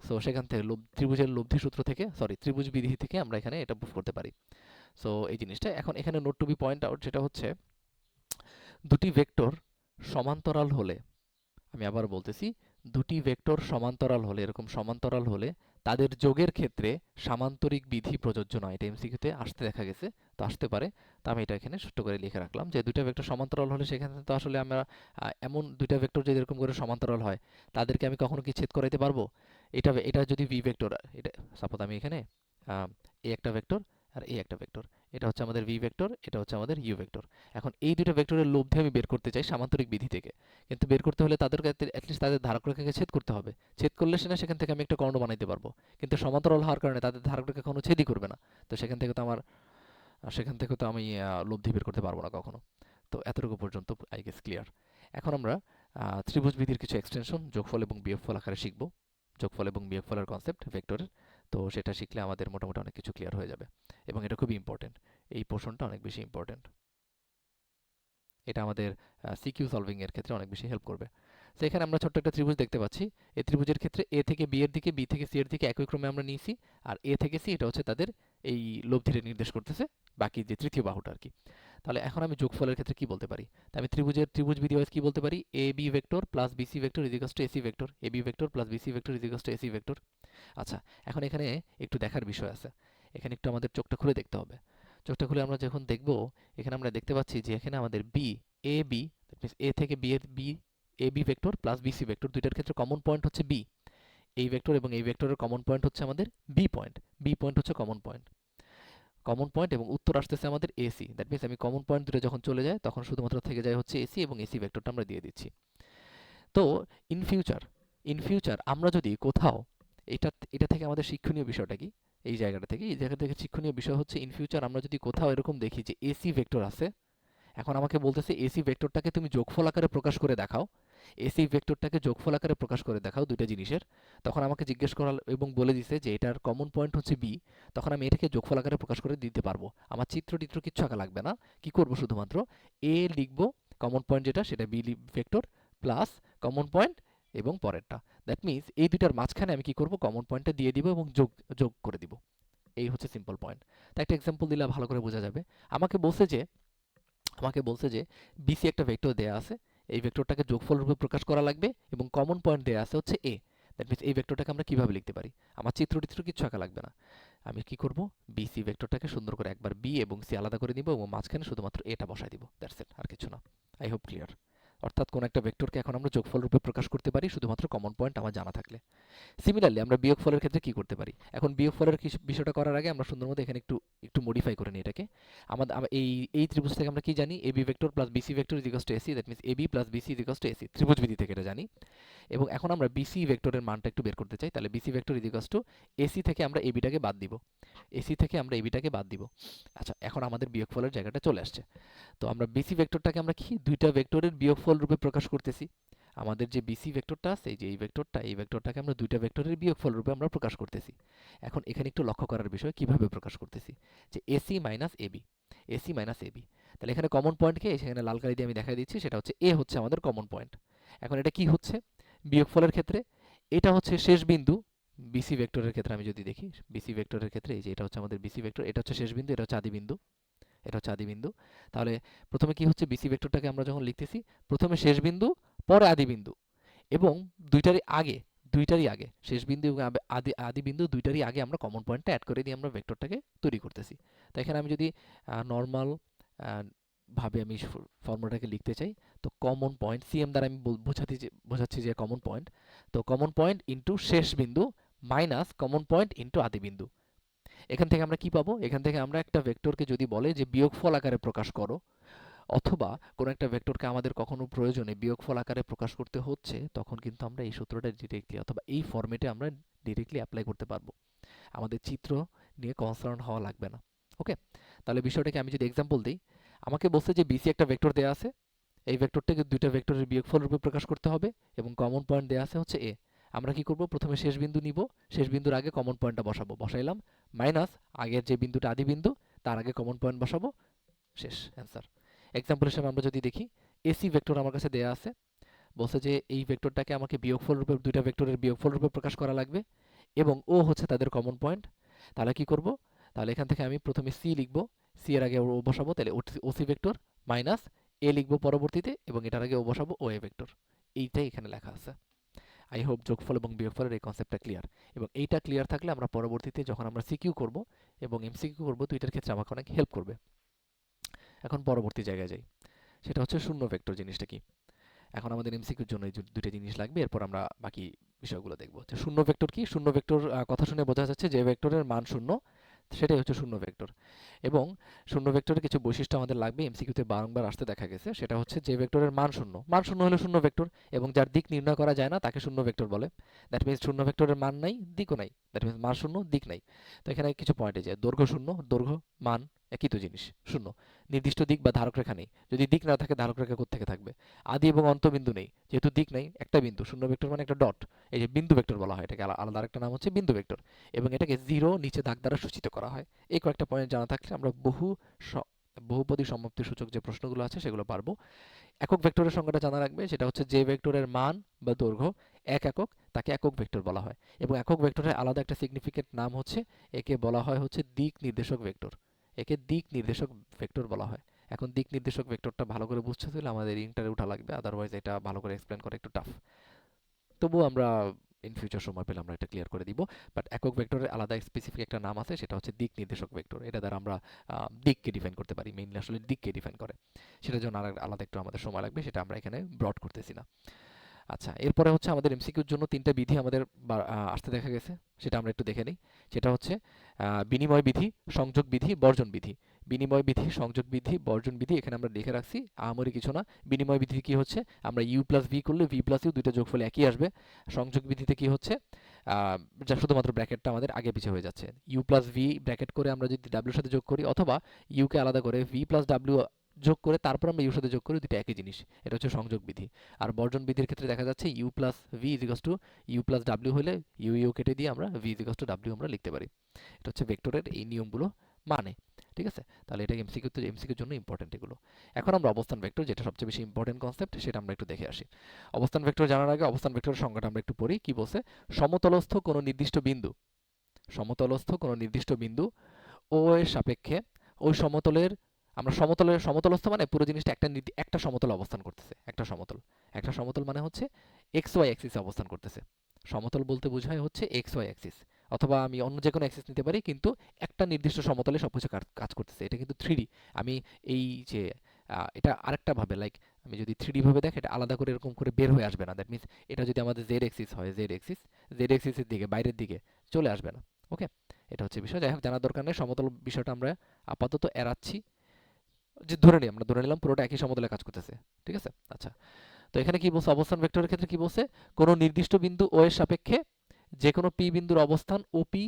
সো সেখান থেকে ত্রিভুজের লব্ধি সূত্র থেকে সরি ত্রিভুজ বিধি থেকে আমরা এখানে এটা প্রুফ করতে পারি সো এই জিনিসটা এখন এখানে note to be point out যেটা হচ্ছে দুটি ভেক্টর সমান্তরাল হলে আমি আবার বলতেছি দুটি ভেক্টর সমান্তরাল হলে এরকম সমান্তরাল হলে তাদের যোগের ক্ষেত্রে সামান্তরিক বিধি প্রযোজ্য নয় এটা এমসিকিউতে আসতে দেখা গেছে তো আসতে পারে তো আমি এটা এখানে ছোট্ট করে লিখে রাখলাম যে দুইটা ভেক্টর সমান্তরাল হলে সেখানে তো আসলে আমরা এমন দুইটা ভেক্টর যদি এরকম করে সমান্তরাল হয় তাদেরকে আমি কখনো কি ছেদ করাইতে পারবো এটা এটা যদি ভি ভেক্টর এটা সাপোজ আমি এখানে এ একটা ভেক্টর আর এ একটা ভেক্টর এটা হচ্ছে আমাদের ভি ভেক্টর এটা হচ্ছে আমাদের ইউ ভেক্টর এখন এই দুটো ভেক্টরের লব্ধি আমি বের করতে চাই সামান্তরিক বিধি থেকে কিন্তু বের করতে হলে তাদেরকে অ্যাটলিস্ট তাদের ধারক রেখাকে ছেদ করতে হবে ছেদ করলে সেখান থেকে আমি একটা কর্ণ বানাইতে পারবো কিন্তু সমান্তরাল হওয়ার কারণে তাদের ধারক রেখা কখনো ছেদই করবে না তো সেখান থেকে তো আমি লব্ধি বের করতে পারবো না কখনো তো এতটুকু পর্যন্ত আই গেস ক্লিয়ার এখন আমরা ত্রিভুজ বিধির কিছু এক্সটেনশন যোগফল এবং বিয়োগফল আকারে শিখব যোগফল এবং বিয়োগফলের কনসেপ্ট ভেক্টরের তো সেটা শিখলে আমাদের মোটামুটি অনেক কিছু ক্লিয়ার হয়ে যাবে এবং এটা খুবই ইম্পর্টেন্ট এই পোর্শনটা অনেক বেশি ইম্পর্টেন্ট এটা আমাদের সিকিউ সলভিং এর ক্ষেত্রে অনেক বেশি হেল্প করবে তো এখানে আমরা ছোট্ট একটা ত্রিভুজ দেখতে পাচ্ছি এই ত্রিভুজের ক্ষেত্রে এ থেকে বি এর দিকে বি থেকে সি এর দিকে একই ক্রমে আমরা নিয়েছি আর এ থেকে সি এটা হচ্ছে তাদের এই লব্ধিরে নির্দেশ করতেছে বাকি যে তৃতীয় বাহুটা আর কি তাহলে এখন আমি যোগফলের ক্ষেত্রে কি বলতে পারি তা আমি ত্রিভুজ বিধি ওয়াইজ কি বলতে পারি A B vector plus BC vector is equals to AC vector A B vector plus BC vector is equals to AC vector আচ্ছা এখন এখানে একটু দেখার বিষয় আছে এখানে একটু আমাদের চোখটা খুলে দেখতে হবে চোখটা খুলে আমরা যখন দেখব এখানে আমরা দেখতে পাচ্ছি যে এখানে আমাদের B A B that means A থেকে বি এর B A B vector plus BC vector দুইটার ক্ষেত্রে কমন পয়েন্ট হচ্ছে বি এই ভেক্টর এবং এই ভেক্টরের কমন পয়েন্ট হচ্ছে আমাদের বি পয়েন্ট হচ্ছে কমন পয়েন্ট এবং উত্তর আসতেছে আমাদের এসি দ্যাট মিন্স আমি কমন পয়েন্ট দুটো যখন চলে যায় তখন শুধুমাত্র থেকে যায় হচ্ছে এসি এবং এসি ভেক্টরটা আমরা দিয়ে দিচ্ছি তো ইন ফিউচার আমরা যদি কোথাও এটা থেকে আমাদের শিক্ষণীয় বিষয়টা কি এই জায়গাটা থেকে শিক্ষণীয় বিষয় হচ্ছে ইন ফিউচার আমরা যদি কোথাও এরকম দেখি যে এসি ভেক্টর আছে এখন আমাকে বলতেছে এসি ভেক্টরটাকে তুমি যোগফল আকারে প্রকাশ করে দেখাও এসি ভেক্টরটাকে যোগফল আকারে প্রকাশ করে দেখাও দুইটা জিনিসের তখন আমাকে জিজ্ঞেস করা এবং বলে দিছে যে এটার কমন পয়েন্ট হচ্ছে বি তখন আমি এটাকে যোগফল আকারে প্রকাশ করে দিতে পারবো আমার চিত্র কিচ্ছু আঁকা লাগবে না কি করব শুধুমাত্র এ লিখবো কমন পয়েন্ট যেটা সেটা B vector plus common point এবং পরেরটা দ্যাট মিন্স এই দুইটার মাঝখানে আমি কি করব কমন পয়েন্টটা দিয়ে দিব এবং যোগ করে দিব এই হচ্ছে সিম্পল পয়েন্ট তাই একটা এক্সাম্পল দিলে ভালো করে বোঝা যাবে আমাকে বলছে যে বিসি একটা ভেক্টর দেয়া আছে এই ভেক্টরটাকে যোগফল রূপে প্রকাশ করা লাগবে এবং কমন পয়েন্ট দেয়া আছে হচ্ছে এ দ্যাট মিন্স এই ভেক্টরটাকে আমরা কিভাবে লিখতে পারি আমার চিত্র কিচ্ছু আঁকা লাগবে না আমি কি করব বিসি ভেক্টরটাকে সুন্দর করে একবার বি এবং সি আলাদা করে নিব এবং মাঝখানে শুধুমাত্র এটা বসাই দিব দ্যাটস ইট আর কিছু না আই হোপ ক্লিয়ার অর্থাৎ কোন একটা ভেক্টরকে এখন আমরা যোগফল রূপে প্রকাশ করতে পারি শুধুমাত্র কমন পয়েন্ট আমার জানা থাকলে সিমিলারলি আমরা বিয়োগফলের ক্ষেত্রে কি করতে পারি এখন বিয়োগফলের বিষয়টা করার আগে আমরা সুন্দর মতো এখানে একটু মডিফাই করে নিই এটাকে এই ত্রিভুজ থেকে আমরা কি জানি A B vector plus BC vector is equals to AC that means A B plus BC is equals to AC ত্রিভুজ বিধি থেকে এটা জানি এবং এখন আমরা বিসি ভেক্টরের মানটা একটু বের করতে চাই তাহলে BC vector is equals to AC থেকে আমরা এবিটাকে বাদ দিব আচ্ছা এখন আমাদের বিয়োগফলের জায়গাটা চলে আসছে তো আমরা বিসি ভেক্টরটাকে আমরা কি দুইটা ভেক্টরের বিয়োগফল রূপে প্রকাশ করতেছি আমাদের যে বিসি ভেক্টরটা আছে এই যে এই ভেক্টরটাকে আমরা দুইটা ভেক্টরের বিয়োগফল রূপে আমরা প্রকাশ করতেছি এখন এখানে একটু লক্ষ্য করার বিষয় কিভাবে প্রকাশ করতেছি যে এসি মাইনাস এবি তাহলে এখানে কমন পয়েন্টকে এখানে লাল কালি দিয়ে আমি দেখাই দিচ্ছি সেটা হচ্ছে এ হচ্ছে আমাদের কমন পয়েন্ট এখন এটা কি হচ্ছে বিয়োগফলের ক্ষেত্রে এটা হচ্ছে শেষ বিন্দু বিসি ভেক্টরের ক্ষেত্রে আমি যদি দেখি বিসি ভেক্টরের ক্ষেত্রে এই যে এটা হচ্ছে আমাদের বিসি ভেক্টর এটা হচ্ছে শেষ বিন্দু এটা হচ্ছে আদি বিন্দু তাহলে প্রথমে কি হচ্ছে বিসি ভেক্টরটাকে আমরা যখন লিখতেছি প্রথমে শেষ বিন্দু পরে আদি বিন্দু এবং দুইটারই আগে শেষ বিন্দু এবং আদি বিন্দু দুইটারই আগে আমরা কমন পয়েন্টটা অ্যাড করে দিয়ে আমরা ভেক্টরটাকে তৈরি করতেছি তো এখানে আমি যদি নর্মাল ভাবে আমি ফর্মুলাটাকে লিখতে চাই তো কমন পয়েন্ট সিএম দ্বারা আমি বোঝাচ্ছি যে কমন পয়েন্ট তো কমন পয়েন্ট ইনটু শেষ বিন্দু মাইনাস কমন পয়েন্ট ইনটু আদি বিন্দু এখান থেকে আমরা কি পাবো? এখান থেকে আমরা একটা ভেক্টরকে যদি বলে যে বিয়োগফল আকারে প্রকাশ করো, অথবা কোনো একটা ভেক্টরকে আমাদের কখনো প্রয়োজনে বিয়োগফল আকারে প্রকাশ করতে হচ্ছে, তখন কিন্তু আমরা এই সূত্রটা ডিরেক্টলি অথবা এই ফরম্যাটে আমরা ডিরেক্টলি অ্যাপ্লাই করতে পারবো। আমাদের চিত্র নিয়ে কনসার্ন হওয়া লাগবে না। ওকে, তাহলে বিষয়টাকে আমি যদি এক্সাম্পল দিই, আমাকে বলছে যে বিসি একটা ভেক্টর দেওয়া আছে, এই ভেক্টরটাকে দুইটা ভেক্টরের বিয়োগফল রূপে প্রকাশ করতে হবে এবং কমন পয়েন্ট দেওয়া আছে হচ্ছে এ। আমরা কি করব? প্রথমে শেষ বিন্দু নিব, শেষ বিন্দুর আগে কমন পয়েন্টটা বসাবো, বসাইলাম, মাইনাস আগের যে বিন্দুটা আদি বিন্দু তার আগে কমন পয়েন্ট বসাবো, শেষ অ্যান্সার। এক্সাম্পল হিসেবে আমরা যদি দেখি, এসি ভেক্টর আমার কাছে দেয়া আছে, বলছে যে এই ভেক্টরটাকে আমাকে বিয়োগফল রূপে দুইটা ভেক্টরের বিয়োগফল রূপে প্রকাশ করা লাগবে এবং ও হচ্ছে তাদের কমন পয়েন্ট। তাহলে কি করব? তাহলে এখান থেকে আমি প্রথমে সি লিখব, সি এর আগে ও বসাবো, তাহলে ওসি ভেক্টর মাইনাস এ লিখব পরবর্তীতে এবং এটার আগে ও বসাবো ও এ ভেক্টর। এইটাই এখানে লেখা আছে। আই হোপ যোগফল এবং বিয়োগফলের এই কনসেপ্টটা ক্লিয়ার, এবং এইটা ক্লিয়ার থাকলে আমরা পরবর্তীতে যখন আমরা সিকিউ করব এবং এমসিকিউ করব, দুইটার ক্ষেত্রে আমাকে অনেক হেল্প করবে। এখন পরবর্তী জায়গায় যাই, সেটা হচ্ছে শূন্য ভেক্টর জিনিসটা কি। এখন আমাদের এমসিকিউর জন্য এই দুইটা জিনিস লাগবে, এরপর আমরা বাকি বিষয়গুলো দেখব। যে শূন্য ভেক্টর কি? শূন্য ভেক্টর কথা শুনে বোঝা যাচ্ছে যে ভেক্টরের মান শূন্য, সেটাই হচ্ছে শূন্য ভেক্টর। এবং শূন্য ভেক্টরের কিছু বৈশিষ্ট্য আমাদের লাগবে, এমসিকিউতে বারংবার আসতে দেখা গেছে। সেটা হচ্ছে যে ভেক্টরের মান শূন্য, মান শূন্য হলে শূন্য ভেক্টর, এবং যার দিক নির্ণয় করা যায় না তাকে শূন্য ভেক্টর বলে। দ্যাট মিনস শূন্য ভেক্টরের মান নাই, দিকও নাই, দ্যাট মিনস মান শূন্য, দিক নাই। তো এখানে কিছু পয়েন্টে যায়, দৈর্ঘ্য শূন্য, দৈর্ঘ্য মান একই তো জিনিস, শূন্য। নির্দিষ্ট দিক বা ধারক রেখা নেই, যদি দিক না থাকে ধারক রেখা কোত্থেকে থাকবে? আদি এবং অন্ত বিন্দু নেই, যেহেতু দিক নেই, একটা বিন্দু, শূন্য ভেক্টর মানে একটা ডট, এই যে বিন্দু ভেক্টর বলা হয় এটাকে, আলাদা আরেকটা নাম হচ্ছে বিন্দু ভেক্টর। এবং এটাকে জিরো নিচে দাগ দ্বারা সূচিত করা হয়। এই কয়েকটা পয়েন্ট জানা থাকলে আমরা বহুপদী সমাপ্তি সূচক যে প্রশ্নগুলো আছে সেগুলো পারবো। একক ভেক্টরের সংজ্ঞাটা জানা রাখবে, সেটা হচ্ছে যে ভেক্টরের মান বা দৈর্ঘ্য এক একক, তাকে একক ভেক্টর বলা হয়। এবং একক ভেক্টরের আলাদা একটা সিগনিফিকেন্ট নাম হচ্ছে, একে বলা হয় হচ্ছে দিক নির্দেশক ভেক্টর। একে দিক নির্দেশক ভেক্টর বলা হয়। এখন দিক নির্দেশক ভেক্টরটা ভালো করে বুঝতে হলে আমাদের ইন্টারে উঠা লাগবে, আদারওয়াইজ এটা ভালো করে এক্সপ্লেন করা একটু টাফ। তবুও আমরা ইন ফিউচার সময় পেলে আমরা এটা ক্লিয়ার করে দিব। বাট একক ভেক্টরের আলাদা স্পেসিফিক একটা নাম আছে, সেটা হচ্ছে দিক নির্দেশক ভেক্টর। এটা দ্বারা আমরা দিককে ডিফাইন করতে পারি, মেইনলি আসলে দিককে ডিফাইন করে। সেটার জন্য আলাদা একটু আমাদের সময় লাগবে, সেটা আমরা এখানে ব্রড করতেছি না। আচ্ছা, এরপরে হচ্ছে আমাদের এমসিকিউর জন্য তিনটা বিধি আমাদের আসতে দেখা গেছে, সেটা আমরা একটু দেখে নিই। সেটা হচ্ছে বিনিময় বিধি, সংযোগ বিধি, বর্জন বিধি। বিনিময় বিধি, সংযোগ বিধি, বর্জন বিধি এখানে আমরা লিখে রাখছি, আহামরি কিছু না। বিনিময় বিধি কি হচ্ছে? আমরা ইউ প্লাস ভি করলে ভি প্লাস ইউ দুইটা যোগফল একই আসবে। সংযোগ বিধিতে কি হচ্ছে? যা শুধুমাত্র ব্র্যাকেটটা আমাদের আগে পিছিয়ে হয়ে যাচ্ছে। ইউ প্লাস ভি ব্র্যাকেট করে আমরা যদি ডাব্লিউর সাথে যোগ করি, অথবা ইউকে আলাদা করে ভি প্লাস ডাব্লিউ যোগ করে তারপর আমরা ইউর সাথে যোগ করি, দুটো একই জিনিস। এটা হচ্ছে সংযোগ বিধি। আর বর্জন বিধির ক্ষেত্রে দেখা যাচ্ছে U plus V is equals to U plus W হলে ইউ ইউ কেটে দিয়ে আমরা ভি ইজিকালস টু ডাব্লিউ আমরা লিখতে পারি। এটা হচ্ছে ভেক্টরের এই নিয়মগুলো মানে, ঠিক আছে? তাহলে এটা এমসিকিউর জন্য ইম্পর্টেন্ট এগুলো। এখন আমরা অবস্থান ভেক্টর, যেটা সবচেয়ে বেশি ইম্পর্টেন্ট কনসেপ্ট, সেটা আমরা একটু দেখে আসি। অবস্থান ভেক্টর জানার আগে অবস্থান ভেক্টরের সংজ্ঞাটা আমরা একটু পড়ি। কি বলছে? সমতলস্থ কোনো নির্দিষ্ট বিন্দু, সমতলস্থ কোনো নির্দিষ্ট বিন্দু ও এর সাপেক্ষে ওই সমতলের, আমরা সমতলস্থ মানে পুরো জিনিসটা একটা সমতল অবস্থান করতেছে, একটা সমতল মানে হচ্ছে এক্স ওয়াই অ্যাক্সিসে অবস্থান করতেছে। সমতল বলতে বোঝায় হচ্ছে এক্স ওয়াই অ্যাক্সিস, অথবা আমি অন্য যে কোনো অ্যাক্সিস নিতে পারি, কিন্তু একটা নির্দিষ্ট সমতলে সবকিছু কাজ করতেছে। এটা কিন্তু থ্রিডি। আমি এই যে এটা আরেকটা ভাবে, লাইক আমি যদি থ্রিডি ভাবে দেখি, এটা আলাদা করে এরকম করে বের হয়ে আসবে না। দ্যাট মিনস এটা যদি আমাদের জেড এক্সিস হয়, জেড এক্সিসের দিকে বাইরের দিকে চলে আসবে না। ওকে, এটা হচ্ছে বিষয়। যাই হোক, জানার দরকার নেই, সমতল বিষয়টা আমরা আপাতত এড়াচ্ছি। যে আমরা ধরে নিলাম পুরোটা একই সমতলে কাজ করতেছে, ঠিক আছে? আচ্ছা, তো এখানে কি বলছে? অবস্থান ভেক্টরের ক্ষেত্রে কি বলছে? কোনো নির্দিষ্ট বিন্দু ও এর সাপেক্ষে যে কোনো পি বিন্দুর অবস্থান ওপি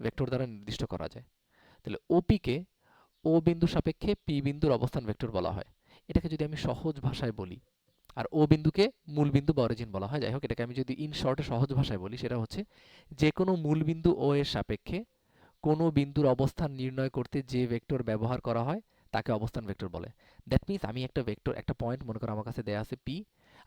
ভেক্টর দ্বারা নির্দিষ্ট করা যায়। তাহলে ওপি কে ও বিন্দুর সাপেক্ষে পি বিন্দুর অবস্থান ভেক্টর বলা হয়। এটাকে যদি আমি সহজ ভাষায় বলি, আর ও বিন্দুকে মূল বিন্দু বা অরিজিন বলা হয়। যাই হোক, এটাকে আমি যদি ইন শর্টে সহজ ভাষায় বলি, সেটা হচ্ছে যে কোনো মূল বিন্দু ও এর সাপেক্ষে কোনো বিন্দুর অবস্থান নির্ণয় করতে যে ভেক্টর ব্যবহার করা হয় তাকে অবস্থান ভেক্টর বলে। দ্যাট মিনস আমি একটা ভেক্টর, একটা পয়েন্ট মনে করো আমার কাছে দেয়া আছে পি,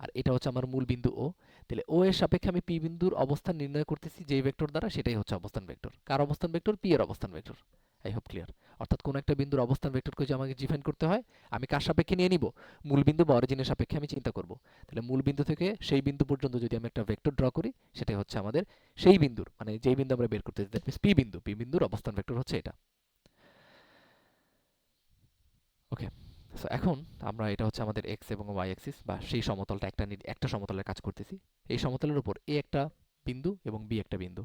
আর এটা হচ্ছে আমার মূল বিন্দু ও। তাহলে ও এর সাপেক্ষে আমি পি বিন্দুর অবস্থান নির্ণয় করতেছি যেই ভেক্টর দ্বারা, সেটাই হচ্ছে অবস্থান ভেক্টর। কার অবস্থান ভেক্টর? পি এর অবস্থান ভেক্টর। I hope clear. অর্থাৎ কোনো একটা বিন্দুর অবস্থান ভেক্টরকে যে আমাকে ডিফাইন করতে হয়, আমি কার সাপেক্ষে নিয়ে নিব? মূল বিন্দু বা অরিজিনের সাপেক্ষে আমি চিন্তা করব। তাহলে মূল বিন্দু থেকে সেই বিন্দু পর্যন্ত যদি আমি একটা ভেক্টর ড্র করি, সেটাই হচ্ছে আমাদের সেই বিন্দুর, মানে যেই বিন্দু আমরা বের করতেছি, দ্যাট মিনস পি বিন্দুর অবস্থান ভেক্টর হচ্ছে এটা। ওকে, সো এখন আমরা, এটা হচ্ছে আমাদের এক্স এবং ওয়াই অ্যাক্সিস, বা সেই সমতলটা একটা সমতলের কাজ করতেছি। এই সমতলের উপর এ একটা বিন্দু এবং বি একটা বিন্দু।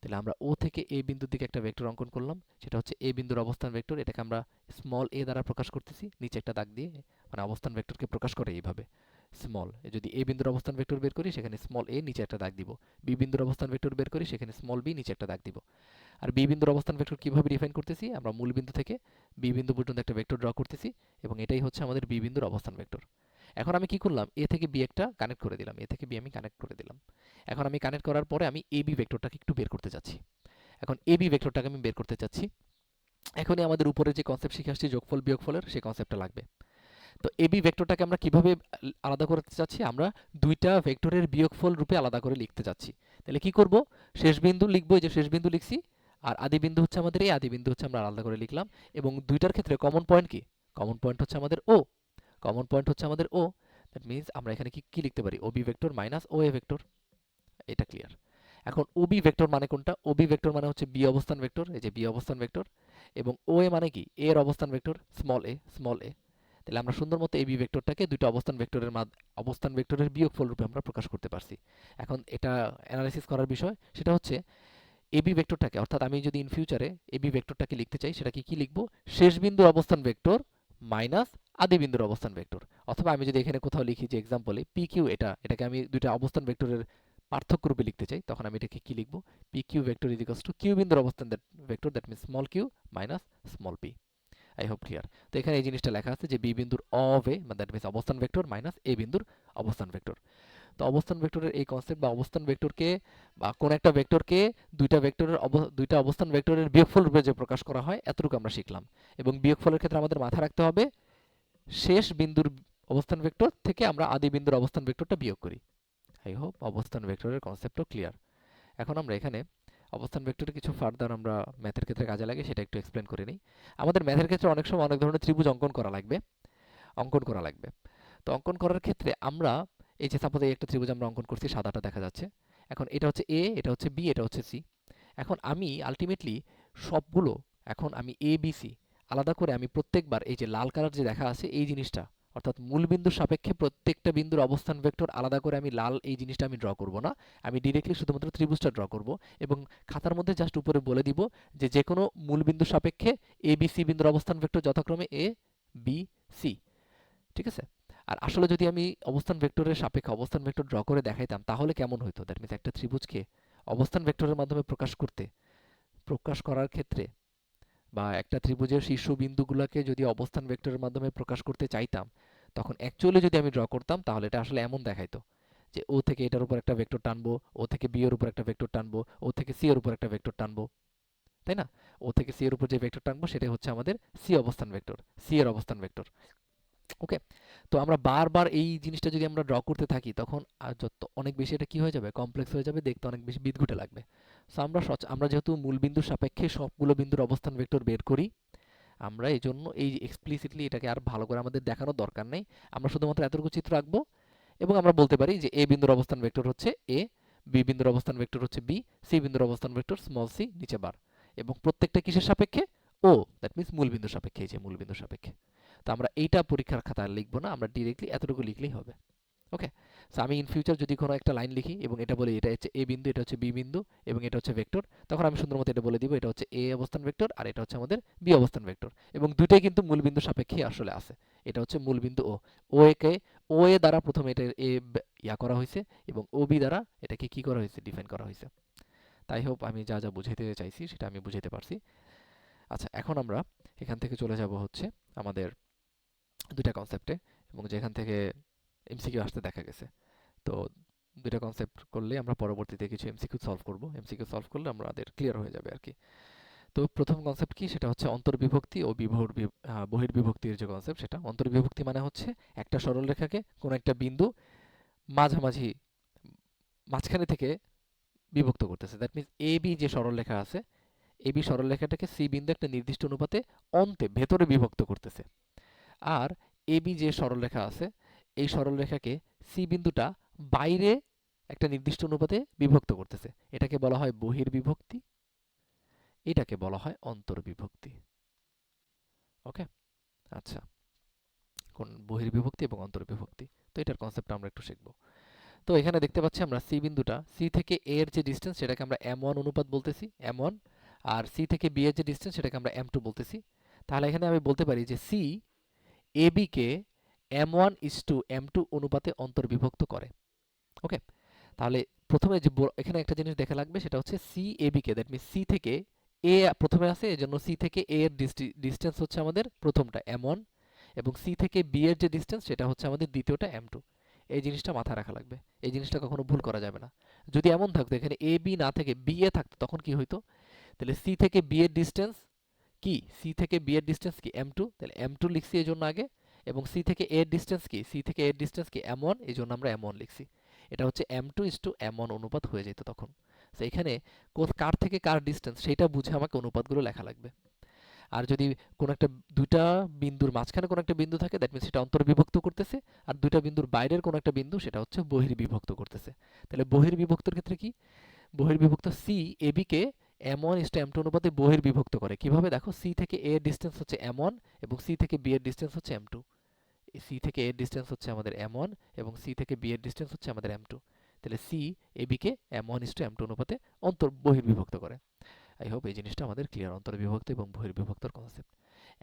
তাহলে আমরা ও থেকে এ বিন্দুর দিকে একটা ভেক্টর অঙ্কন করলাম, সেটা হচ্ছে এ বিন্দুর অবস্থান ভেক্টর। এটাকে আমরা স্মল এ দ্বারা প্রকাশ করতেছি, নিচে একটা দাগ দিয়ে, মানে অবস্থান ভেক্টরকে প্রকাশ করে এইভাবে স্মল। যদি এ বিন্দুর অবস্থান ভেক্টর বের করি সেখানে স্মল এ নিচে একটা দাগ দিব, বি বিন্দুর অবস্থান ভেক্টর বের করি সেখানে স্মল বি নিচে একটা দাগ দিব। আর বি বিন্দুর অবস্থান ভেক্টর কিভাবে ডিফাইন করতেছি, আমরা মূল বিন্দু থেকে বি বিন্দু পর্যন্ত একটা ভেক্টর ড্র করতেছি এবং এটাই হচ্ছে আমাদের বি বিন্দুর অবস্থান ভেক্টর। এখন আমি কি করলাম, এ থেকে বি একটা কানেক্ট করে দিলাম, এ থেকে বি আমি কানেক্ট করে দিলাম। এখন আমি কানেক্ট করার পরে আমি এ বি ভেক্টরটাকে একটু বের করতে যাচ্ছি। এখন এ বি ভেক্টরটাকে আমি বের করতে চাচ্ছি। এখনই আমাদের উপরে যে কনসেপ্ট শিখে আসছি যোগফল বিয়োগফলের, সেই কনসেপ্টটা লাগবে। তো এ বি ভেক্টরটাকে আমরা কিভাবে আলাদা করতে চাচ্ছি, আমরা দুইটা ভেক্টরের বিয়োগফল রূপে আলাদা করে লিখতে চাচ্ছি। তাহলে কি করব, শেষ বিন্দু লিখবো, এই যে শেষ বিন্দু লিখছি, আর আদি বিন্দু হচ্ছে আমাদের এই, আদি বিন্দু হচ্ছে আমরা আলাদা করে লিখলাম। এবং দুইটার ক্ষেত্রে কমন পয়েন্ট কি, কমন পয়েন্ট হচ্ছে আমাদের ও, কমন পয়েন্ট হচ্ছে আমাদের ও। দ্যাট মিনস আমরা এখানে কি কি লিখতে পারি, O B vector minus O A vector. এটা ক্লিয়ার। এখন ও বি ভেক্টর মানে কোনটা, ও বি ভেক্টর মানে হচ্ছে বি অবস্থান ভেক্টর, এই যে বি অবস্থান ভেক্টর। এবং ও এ মানে কি, এ এর অবস্থান ভেক্টর স্মল এ, স্মল এ। তাহলে আমরা সুন্দর মতো এই বি ভেক্টরটাকে দুইটা অবস্থান ভেক্টরের বিয়োগফল রূপে আমরা প্রকাশ করতে পারছি। এখন এটা অ্যানালাইসিস করার বিষয়, সেটা হচ্ছে এ বি ভেক্টরটাকে, অর্থাৎ আমি যদি ইন ফিউচারে এ বি ভেক্টরটাকে লিখতে চাই, সেটা কি লিখবো, শেষ বিন্দুর অবস্থান ভেক্টর মাইনাস আদি বিন্দুর অবস্থান ভেক্টর। অথবা আমি যদি এখানে কোথাও লিখি যে এক্সাম্পলে পি কিউ, এটাকে আমি দুইটা অবস্থান ভেক্টরের পার্থক্য রূপে লিখতে চাই, তখন আমি এটাকে কি লিখবো, P Q vector is equals to Q বিন্দুর অবস্থান vector, that means small Q minus small P. I hope clear. তো এখানে এই জিনিসটা লেখা আছে যে বি বিন্দুর অফ এ, মানে দ্যাট মিনস অবস্থান ভেক্টর মাইনাস এ বিন্দুর অবস্থান ভেক্টর। তো অবস্থান ভেক্টরের এই কনসেপ্ট, বা অবস্থান ভেক্টরকে বা কোন একটা ভেক্টরকে দুইটা অবস্থান ভেক্টরের বিয়োগফল রূপে যে প্রকাশ করা হয়, এতটুকু আমরা শিখলাম। এবং বিয়োগফলের ক্ষেত্রে আমাদের মাথায় রাখতে হবে, শেষ বিন্দুর অবস্থান ভেক্টর থেকে আমরা আদি বিন্দুর অবস্থান ভেক্টরটা বিয়োগ করি। আই হোপ অবস্থান ভেক্টরের কনসেপ্টও ক্লিয়ার। এখন আমরা এখানে অবস্থান ভেক্টরে কিছু ফার্দার আমরা ম্যাথের ক্ষেত্রে কাজে লাগে সেটা একটু এক্সপ্লেন করে নিই। আমাদের ম্যাথের ক্ষেত্রে অনেক সময় অনেক ধরনের ত্রিভুজ অঙ্কন করা লাগবে। তো অঙ্কন করার ক্ষেত্রে আমরা এই যে সাপোজ এই একটা ত্রিভুজ আমরা অঙ্কন করছি, সাদাটা দেখা যাচ্ছে। এখন এটা হচ্ছে এ, এটা হচ্ছে বি, এটা হচ্ছে সি। এখন আমি আলটিমেটলি সবগুলো, এখন আমি এ বি সি আলাদা করে আমি প্রত্যেকবার এই যে লাল কালার যে দেখা আছে এই জিনিসটা, অর্থাৎ মূল বিন্দুর সাপেক্ষে প্রত্যেকটা বিন্দুর অবস্থান ভেক্টর আলাদা করে আমি লাল এই জিনিসটা আমি ড্র করব না, আমি ডিরেক্টলি শুধুমাত্র ত্রিভুজটা ড্র করব। এবং খাতার মধ্যে জাস্ট উপরে বলে দিব যে কোনো মূল বিন্দুর সাপেক্ষে এ বি সি বিন্দুর অবস্থান ভেক্টর যথাক্রমে এ বি সি। ঠিক আছে? আর আসলে যদি আমি অবস্থান ভেক্টরের সাপেক্ষে অবস্থান ভেক্টর ড্র করে দেখাইতাম তাহলে কেমন হইতো, দ্যাট মিনস একটা ত্রিভুজকে অবস্থান ভেক্টরের মাধ্যমে প্রকাশ করার ক্ষেত্রে, বা একটা ত্রিভুজের শীর্ষবিন্দুগুলোকে যদি অবস্থান ভেক্টরের মাধ্যমে প্রকাশ করতে চাইতাম, তখন অ্যাকচুয়ালি যদি আমি ড্র করতাম তাহলে এটা আসলে এমন দেখাইতো যে ও থেকে এটার উপর একটা ভেক্টর টানবো, ও থেকে বি এর উপর একটা ভেক্টর টানবো, ও থেকে সি এর উপর একটা ভেক্টর টানবো, তাই না? ও থেকে সি এর উপর যে ভেক্টর টানবো সেটাই হচ্ছে আমাদের সি অবস্থান ভেক্টর, সি এর অবস্থান ভেক্টর। ওকে। তো আমরা বারবার এই জিনিসটা যদি আমরা ড্র করতে থাকি, তখন যত অনেক বেশি এটা কি হয়ে যাবে, কমপ্লেক্স হয়ে যাবে, দেখতে অনেক বেশি বিদঘুটে লাগবে। সো আমরা যেহেতু মূল বিন্দুর সাপেক্ষে সবগুলো বিন্দুর অবস্থান ভেক্টর বের করি, আমরা এই জন্য এই এক্সপ্লিসিটলি এটাকে আর ভালো করে আমাদের দেখানোর দরকার নেই। আমরা শুধুমাত্র এতটুকু চিত্র আঁকবো এবং আমরা বলতে পারি যে এ বিন্দুর অবস্থান ভেক্টর হচ্ছে এ, বি বিন্দুর অবস্থান ভেক্টর হচ্ছে বি, সি বিন্দুর অবস্থান ভেক্টর স্মল সি নিচে বার, এবং প্রত্যেকটা কিসের সাপেক্ষে, ও, দ্যাট মিনস মূল বিন্দুর সাপেক্ষে, এই যে মূল বিন্দুর সাপেক্ষে। তো আমরা এইটা পরীক্ষার খাতায় লিখবো না, আমরা ডিরেক্টলি এতটুকু লিখলেই হবে। ওকে। সো আমি ইন ফিউচার যদি কোনো একটা লাইন লিখি এবং এটা বলি এটা হচ্ছে এ বিন্দু, এটা হচ্ছে বি বিন্দু এবং এটা হচ্ছে ভেক্টর, তখন আমি সুন্দর মতো এটা বলে দিব এটা হচ্ছে এ অবস্থান ভেক্টর আর এটা হচ্ছে আমাদের বি অবস্থান ভেক্টর, এবং দুইটাই কিন্তু মূল বিন্দু সাপেক্ষে আসলে আছে। এটা হচ্ছে মূল বিন্দু ও, ও এ কে, ও এ দ্বারা প্রথমে এটা এ ইয়া করা হয়েছে এবং ও বি দ্বারা এটাকে কি করা হয়েছে, ডিফাইন করা হয়েছে। তাই হোপ আমি যা যা বুঝাইতে চাইছি সেটা আমি বুঝাইতে পারছি। আচ্ছা, এখন আমরা এখান থেকে চলে যাব হচ্ছে আমাদের দুইটা কনসেপ্টে, এবং যেখান থেকে এমসিকিউ আসতে দেখা গেছে। তো দুইটা কনসেপ্ট করলে আমরা পরবর্তীতে কিছু এমসিকিউ সলভ করব, এমসিকিউ সলভ করলে আমাদের ক্লিয়ার হয়ে যাবে আর কি। তো প্রথম কনসেপ্ট কি, সেটা হচ্ছে অন্তর্বিভক্তি ও বহির্বিভক্তির যে কনসেপ্ট, সেটা অন্তর্বিভক্তি মানে হচ্ছে একটা সরলরেখাকে কোনো একটা বিন্দু মাঝামাঝি মাঝখানে থেকে বিভক্ত করতেছে। দ্যাট মিনস এ বি যে সরলরেখা আছে, এ বি সরলরেখাটাকে সি বিন্দু একটা নির্দিষ্ট অনুপাতে অন্তে ভেতরে বিভক্ত করতেছে। আর এ বি যে সরলরেখা আছে, এই সরলরেখাকে সি বিন্দুটা বাইরে একটা নির্দিষ্ট অনুপাতে বিভক্ত করতেছে। এটাকে বলা হয় বহির্বিভক্তি, এটাকে বলা হয় অন্তর্বিভক্তি। ওকে। আচ্ছা, কোন বহির্বিভক্তি এবং অন্তর্বিভক্তি, তো এটার কনসেপ্ট আমরা একটু শিখব। তো এখানে দেখতে পাচ্ছি আমরা সি বিন্দুটা, সি থেকে এ এর যে ডিস্টেন্স সেটাকে আমরা m1 অনুপাত বলতেছি, m1, আর সি থেকে বি এর যে ডিস্টেন্স সেটাকে আমরা m2 বলতেছি। তাহলে এখানে আমি বলতে পারি যে C A B K m1:m2 অনুপাতে অন্তর্বিভক্ত করে। ওকে, তাহলে প্রথমে যে এখানে একটা জিনিস দেখা লাগবে, সেটা হচ্ছে সি এ বি কে, দ্যাট মিনস সি থেকে এ প্রথমে আছে, এজন্য সি থেকে এ এর ডিস্টেন্স হচ্ছে আমাদের প্রথমটা m1, এবং সি থেকে বি এর যে ডিস্টেন্স সেটা হচ্ছে আমাদের দ্বিতীয়টা m2। এই জিনিসটা মাথায় রাখা লাগবে, এই জিনিসটা কখনো ভুল করা যাবে না। যদি এমন থাকতো এখানে এ বি না থেকে বি এ থাকতো, তখন কি হইতো? তাহলে সি থেকে বি এর ডিস্টেন্স কি, সি থেকে বি এর ডিস্টেন্স কি m2, তাহলে m2 লিখছি এই জন্য আগে, এবং সি থেকে এ এর ডিস্টেন্স কি, সি থেকে এর ডিস্টেন্স কি m1, এই জন্য আমরা m1 লিখছি। এটা হচ্ছে m2:m1 অনুপাত হয়ে যেত তখন। তো এখানে কার থেকে কার ডিস্টেন্স সেটা বুঝে আমাকে অনুপাতগুলো লেখা লাগবে। আর যদি কোনো একটা দুইটা বিন্দুর মাঝখানে কোনো একটা বিন্দু থাকে, দ্যাট মিনস সেটা অন্তর্বিভক্ত করতেছে, আর দুইটা বিন্দুর বাইরের কোনো একটা বিন্দু সেটা হচ্ছে বহির্বিভক্ত করতেছে। তাহলে বহির্বিভক্তের ক্ষেত্রে কি, বহির্বিভক্ত C A B K m1:m2 অনুপাতে বহির্বিভক্ত করে কিভাবে? দেখো, সি থেকে এ এর ডিস্টেন্স হচ্ছে m1 এবং সি থেকে বি এর ডিস্টেন্স হচ্ছে m2। সি থেকে এর ডিস্টেন্স হচ্ছে আমাদের m1 এবং সি থেকে বি এর ডিস্টেন্স হচ্ছে আমাদের m2। তাহলে C A B K m1:m2 অনুপাতে বহির্বিভক্ত করে। আই হোপ এই জিনিসটা আমাদের ক্লিয়ার, অন্তর্বিভক্ত এবং বহির্বিভক্তর কনসেপ্ট।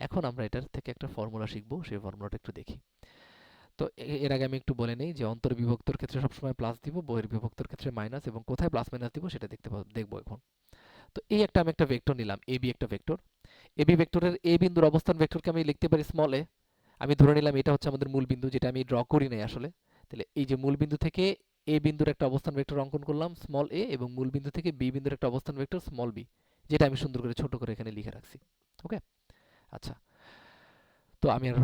এখন আমরা এটার থেকে একটা ফর্মুলা শিখবো, সেই ফর্মুলাটা একটু দেখি। তো এর আগে আমি একটু বলে নেই যে অন্তর্বিভক্তর ক্ষেত্রে সবসময় প্লাস দিব, বহির্বিভক্তর ক্ষেত্রে মাইনাস, এবং কোথায় প্লাস মাইনাস দিব সেটা দেখবো এখন। তো এই একটা আমি একটা ভেক্টর নিলাম, এ বি একটা ভেক্টর। এ বি ভেক্টরের এ বিন্দুর অবস্থান ভেক্টরকে আমি লিখতে পারি স্মল এ। আমি ধরে নিলাম এটা হচ্ছে আমাদের মূল বিন্দু, যেটা আমি ড্র করি নাই আসলে। তাহলে এই যে মূল বিন্দু থেকে এ বিন্দুর একটা অবস্থান ভেক্টর অঙ্কন করলাম স্মল এ, এবং মূল বিন্দু থেকে বি বিন্দুর একটা অবস্থান ভেক্টর স্মল বি, যেটা আমি সুন্দর করে ছোট করে এখানে লিখে রাখছি। ওকে, আচ্ছা। তো আমি আর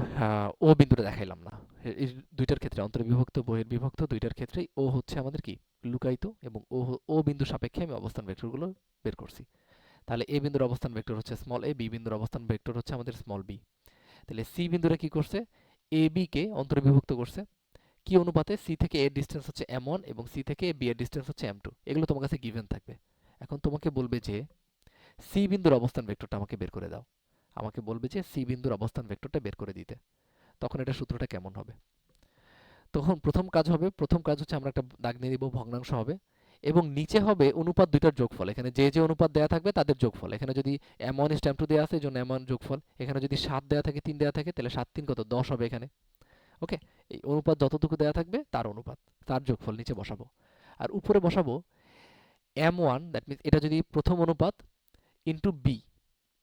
ও বিন্দুটা দেখাইলাম না। এই দুইটার ক্ষেত্রে অন্তর্বিভক্ত বহির্বিভক্ত দুইটার ক্ষেত্রেই ও হচ্ছে আমাদের কি লুকায়িত, এবং ও বিন্দু সাপেক্ষে আমি অবস্থান ভেক্টরগুলো বের করছি। তাহলে এ বিন্দুর অবস্থান ভেক্টর হচ্ছে স্মল এ, বি বিন্দুর অবস্থান ভেক্টর হচ্ছে আমাদের স্মল বি। তাহলে সি বিন্দুটা কি করছে, এ বি কে অন্তর্বিভক্ত করছে কি অনুপাতে, সি থেকে এর ডিস্টেন্স হচ্ছে m1 এবং সি থেকে বি এর ডিস্টেন্স হচ্ছে m2। এগুলো তোমার কাছে গিভেন থাকবে। এখন তোমাকে বলবে যে সি বিন্দুর অবস্থান ভেক্টরটা আমাকে বের করে দাও, আমাকে বলবে যে সি বিন্দুর অবস্থান ভেক্টরটা বের করে দিতে। তখন এটা সূত্রটা কেমন হবে? তখন প্রথম কাজ হচ্ছে আমরা একটা দাগ নিয়ে দিব, ভগ্নাংশ হবে, এবং নিচে হবে অনুপাত দুইটার যোগফল। এখানে যে যে অনুপাত দেয়া থাকবে তাদের যোগফল। এখানে যদি m1:m2 দেয়া আছে, এই জন্য m1 যোগফল। এখানে যদি 7 দেয়া থাকে, 3 দেয়া থাকে, তাহলে 7 3 কত, 10 হবে এখানে। ওকে, এই অনুপাত যতটুকু দেয়া থাকবে তার অনুপাত, তার যোগফল নিচে বসাবো। আর উপরে বসাবো m1, দ্যাট মিনস এটা যদি প্রথম অনুপাত into B,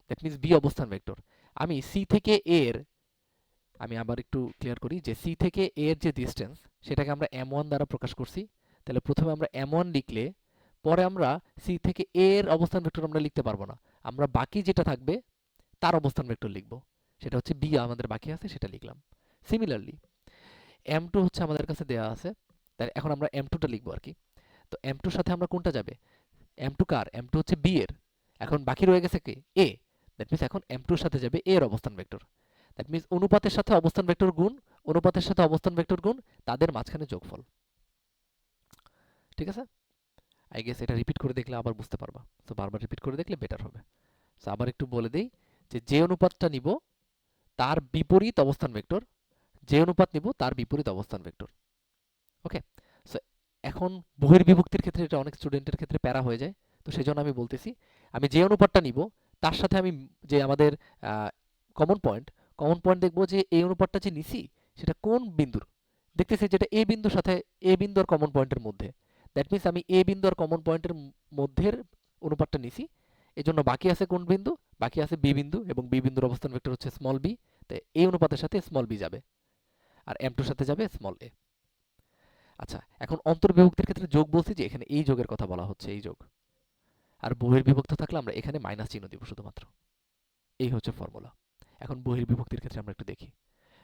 that means B অবস্থান ভেক্টর। আমি সি থেকে এ এর, আমি আবার একটু ক্লিয়ার করি যে সি থেকে এ এর যে ডিস্টেন্স সেটাকে আমরা m1 দ্বারা প্রকাশ করছি। তাহলে প্রথমে আমরা m1 লিখলে পরে আমরা সি থেকে এ এর অবস্থান ভেক্টর আমরা লিখতে পারবো না, আমরা বাকি যেটা থাকবে তার অবস্থান ভেক্টর লিখব। সেটা হচ্ছে বি আমাদের বাকি আছে, সেটা লিখলাম। সিমিলারলি m2 হচ্ছে আমাদের কাছে দেয়া আছে, তাই এখন আমরা m2টা লিখবো আর কি। তো m2 সাথে আমরা কোনটা যাবে, m2 কার, m2 হচ্ছে b এর। এখন বাকি রয়ে গেছে কি, a, দ্যাট মিন্স এখন m2 এর সাথে যাবে a এর অবস্থান ভেক্টর। দ্যাট মিন্স অনুপাতের সাথে অবস্থান ভেক্টর গুণ, অনুপাতের সাথে অবস্থান ভেক্টর গুণ, তাদের মাঝখানে যোগফল। ঠিক আছে, আই গেস এটা রিপিট করে দেখলে আবার বুঝতে পারবা, তো বারবার রিপিট করে দেখলে বেটার হবে। তো আবার একটু বলে দেই যে যে অনুপাতটা নিব তার বিপরীত অবস্থান ভেক্টর, যে অনুপাত নিব তার বিপরীত অবস্থান ভেক্টর। ওকে, সো এখন বহির্বিভক্তির ক্ষেত্রে এটা অনেক স্টুডেন্টের ক্ষেত্রে প্যারা হয়ে যায়। তো সেজন্য আমি বলতেছি, আমি যে অনুপাতটা নিব তার সাথে আমি যে আমাদের কমন পয়েন্ট, কমন পয়েন্ট দেখবো যে এই অনুপাতটা যে নিছি সেটা কোন বিন্দুর, দেখতেছি যেটা এ বিন্দুর সাথে, এ বিন্দু আর কমন পয়েন্টের মধ্যে। দ্যাট মিন্স আমি এ বিন্দু আর কমন পয়েন্টের মধ্যের অনুপাতটা নিছি। এজন্য বাকি আছে কোন বিন্দু, বাকি আছে বি বিন্দু, এবং বি বিন্দুর অবস্থান ভেক্টর হচ্ছে স্মল বি। তাই এই অনুপাতের সাথে স্মল বি যাবে, আর m2 সাথে যাবে স্মল এ। আচ্ছা, এখন অন্তর্বিভক্তির ক্ষেত্রে যোগ বলছি যে এখানে এই যোগের কথা বলা হচ্ছে, এই যোগ। আর বহির্বিভক্ত থাকলে আমরা এখানে মাইনাস চিহ্ন দিব শুধুমাত্র। এই হচ্ছে ফর্মুলা। এখন বহির্বিভক্তির ক্ষেত্রে আমরা একটু দেখি।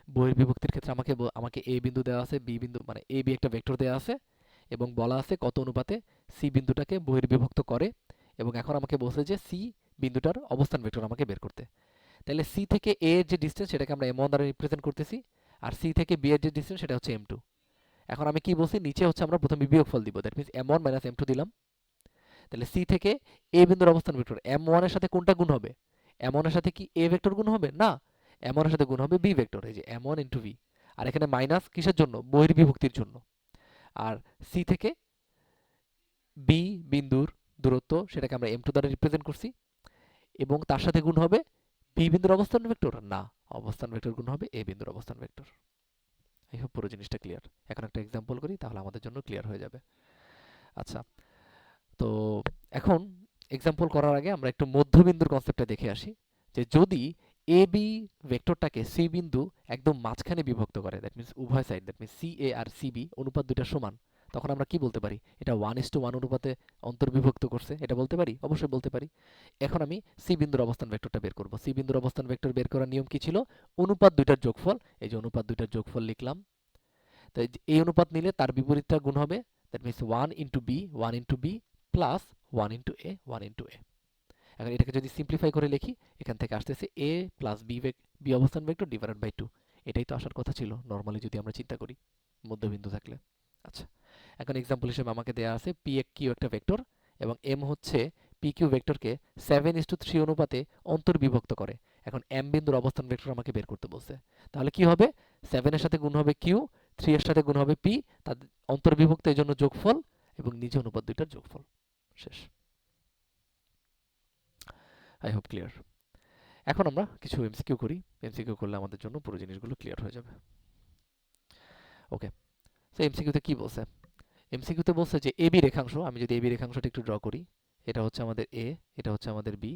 বহির্বিভক্তির ক্ষেত্রে আমাকে এ বিন্দু দেওয়া আছে, বি বিন্দু মানে এ বি একটা ভেক্টর দেওয়া আছে, এবং বলা আছে কত অনুপাতে সি বিন্দুটাকে বহির্বিভক্ত করে, এবং এখন আমাকে বলছে যে সি বিন্দুটার অবস্থান ভেক্টর আমাকে বের করতে। তাহলে সি থেকে এ এর যে ডিস্টেন্স সেটাকে আমরা m1 দ্বারা রিপ্রেজেন্ট করতেছি, আর সি থেকে বি এর যে ডিস্টেন্স সেটা হচ্ছে m2। এখন আমি কি বলছি, নিচে হচ্ছে আমরা প্রথমে বিয়োগফল দিব, that means m1 minus m2 দিলাম। তাহলে সি থেকে এ বিন্দুর অবস্থান ভেক্টর m1 এর সাথে কোনটা গুণ হবে, m1 এর সাথে কি a ভেক্টর গুণ হবে না, m1 এর সাথে গুণ হবে b ভেক্টর, এই যে m1 ইনটু v। আর এখানে মাইনাস কিসের জন্য, বহির্বিভক্তির জন্য। আর সি থেকে বি বিন্দুর দূরত্ব সেটাকে আমরা m2 দ্বারা রিপ্রেজেন্ট করছি, এবং তার সাথে গুণ হবে বি বিন্দুর অবস্থান ভেক্টর, না, অবস্থান ভেক্টর গুণ হবে এ বিন্দুর অবস্থান ভেক্টর। আই হোপ পুরো জিনিসটা ক্লিয়ার। এখন একটা এক্সাম্পল করি, তাহলে আমাদের জন্য ক্লিয়ার হয়ে যাবে। আচ্ছা, তো এখন এক্সাম্পল করার আগে আমরা একটু মধ্যবিন্দুর কনসেপ্টটা দেখে আসি, যে যদি এ বি ভেক্টরটাকে সি বিন্দু একদম মাঝখানে বিভক্ত করে, দ্যাট মিনস উভয় side, that means C A আর সি বি অনুপাত দুইটা সমান, তখন আমরা কি বলতে পারি? এটা 1:1 অনুপাতে অন্তর্বিভক্ত করছে, এটা বলতে পারি? অবশ্যই বলতে পারি। এখন আমি সি বিন্দুর অবস্থান ভেক্টরটা বের করব। সি বিন্দুর অবস্থান ভেক্টর বের করার নিয়ম কি ছিল? অনুপাত দুইটার যোগফল। এই যে অনুপাত দুইটার যোগফল লিখলাম। তো এই অনুপাত নিলে তার বিপরীতটা গুণ হবে, that means 1 into B plus 1 into A. এখন এটাকে যদি সিম্পলিফাই করে লিখি, এখান থেকে আসতেছে এ প্লাস বি অবস্থান ভেক্টর ডিভাইডেড বাই 2। এটাই তো আসার কথা ছিল নর্মালি যদি আমরা চিন্তা করি মধ্যবিন্দু থাকলে। আচ্ছা, এখন এক্সাম্পল হিসেবে আমাকে দেয়া আছে পি কিউ একটা ভেক্টর, এবং এম হচ্ছে পি কিউ ভেক্টরকে 7:3 অনুপাতে অন্তর্বিভক্ত করে। এখন এম বিন্দুর অবস্থান ভেক্টর আমাকে বের করতে বলছে। তাহলে কি হবে? 7 এর সাথে গুণ হবে কিউ, 3 এর সাথে গুণ হবে পি, তাদের অন্তর্বিভক্ত এই জন্য যোগফল, এবং নিচে অনুপাত দুইটার যোগফল। শেষ। I hope clear. এখন আমরা কিছু এমসিকিউ করি। এমসিকিউ করলে আমাদের জন্য পুরো জিনিসগুলো ক্লিয়ার হয়ে যাবে। ওকে, সো এমসিকিউতে কি বলছে? এমসিকিউতে বলছে যে এবি রেখাংশ, আমি যদি এবি রেখাংশটা একটু ড্র করি, এটা হচ্ছে আমাদের এ, এটা হচ্ছে আমাদের বি।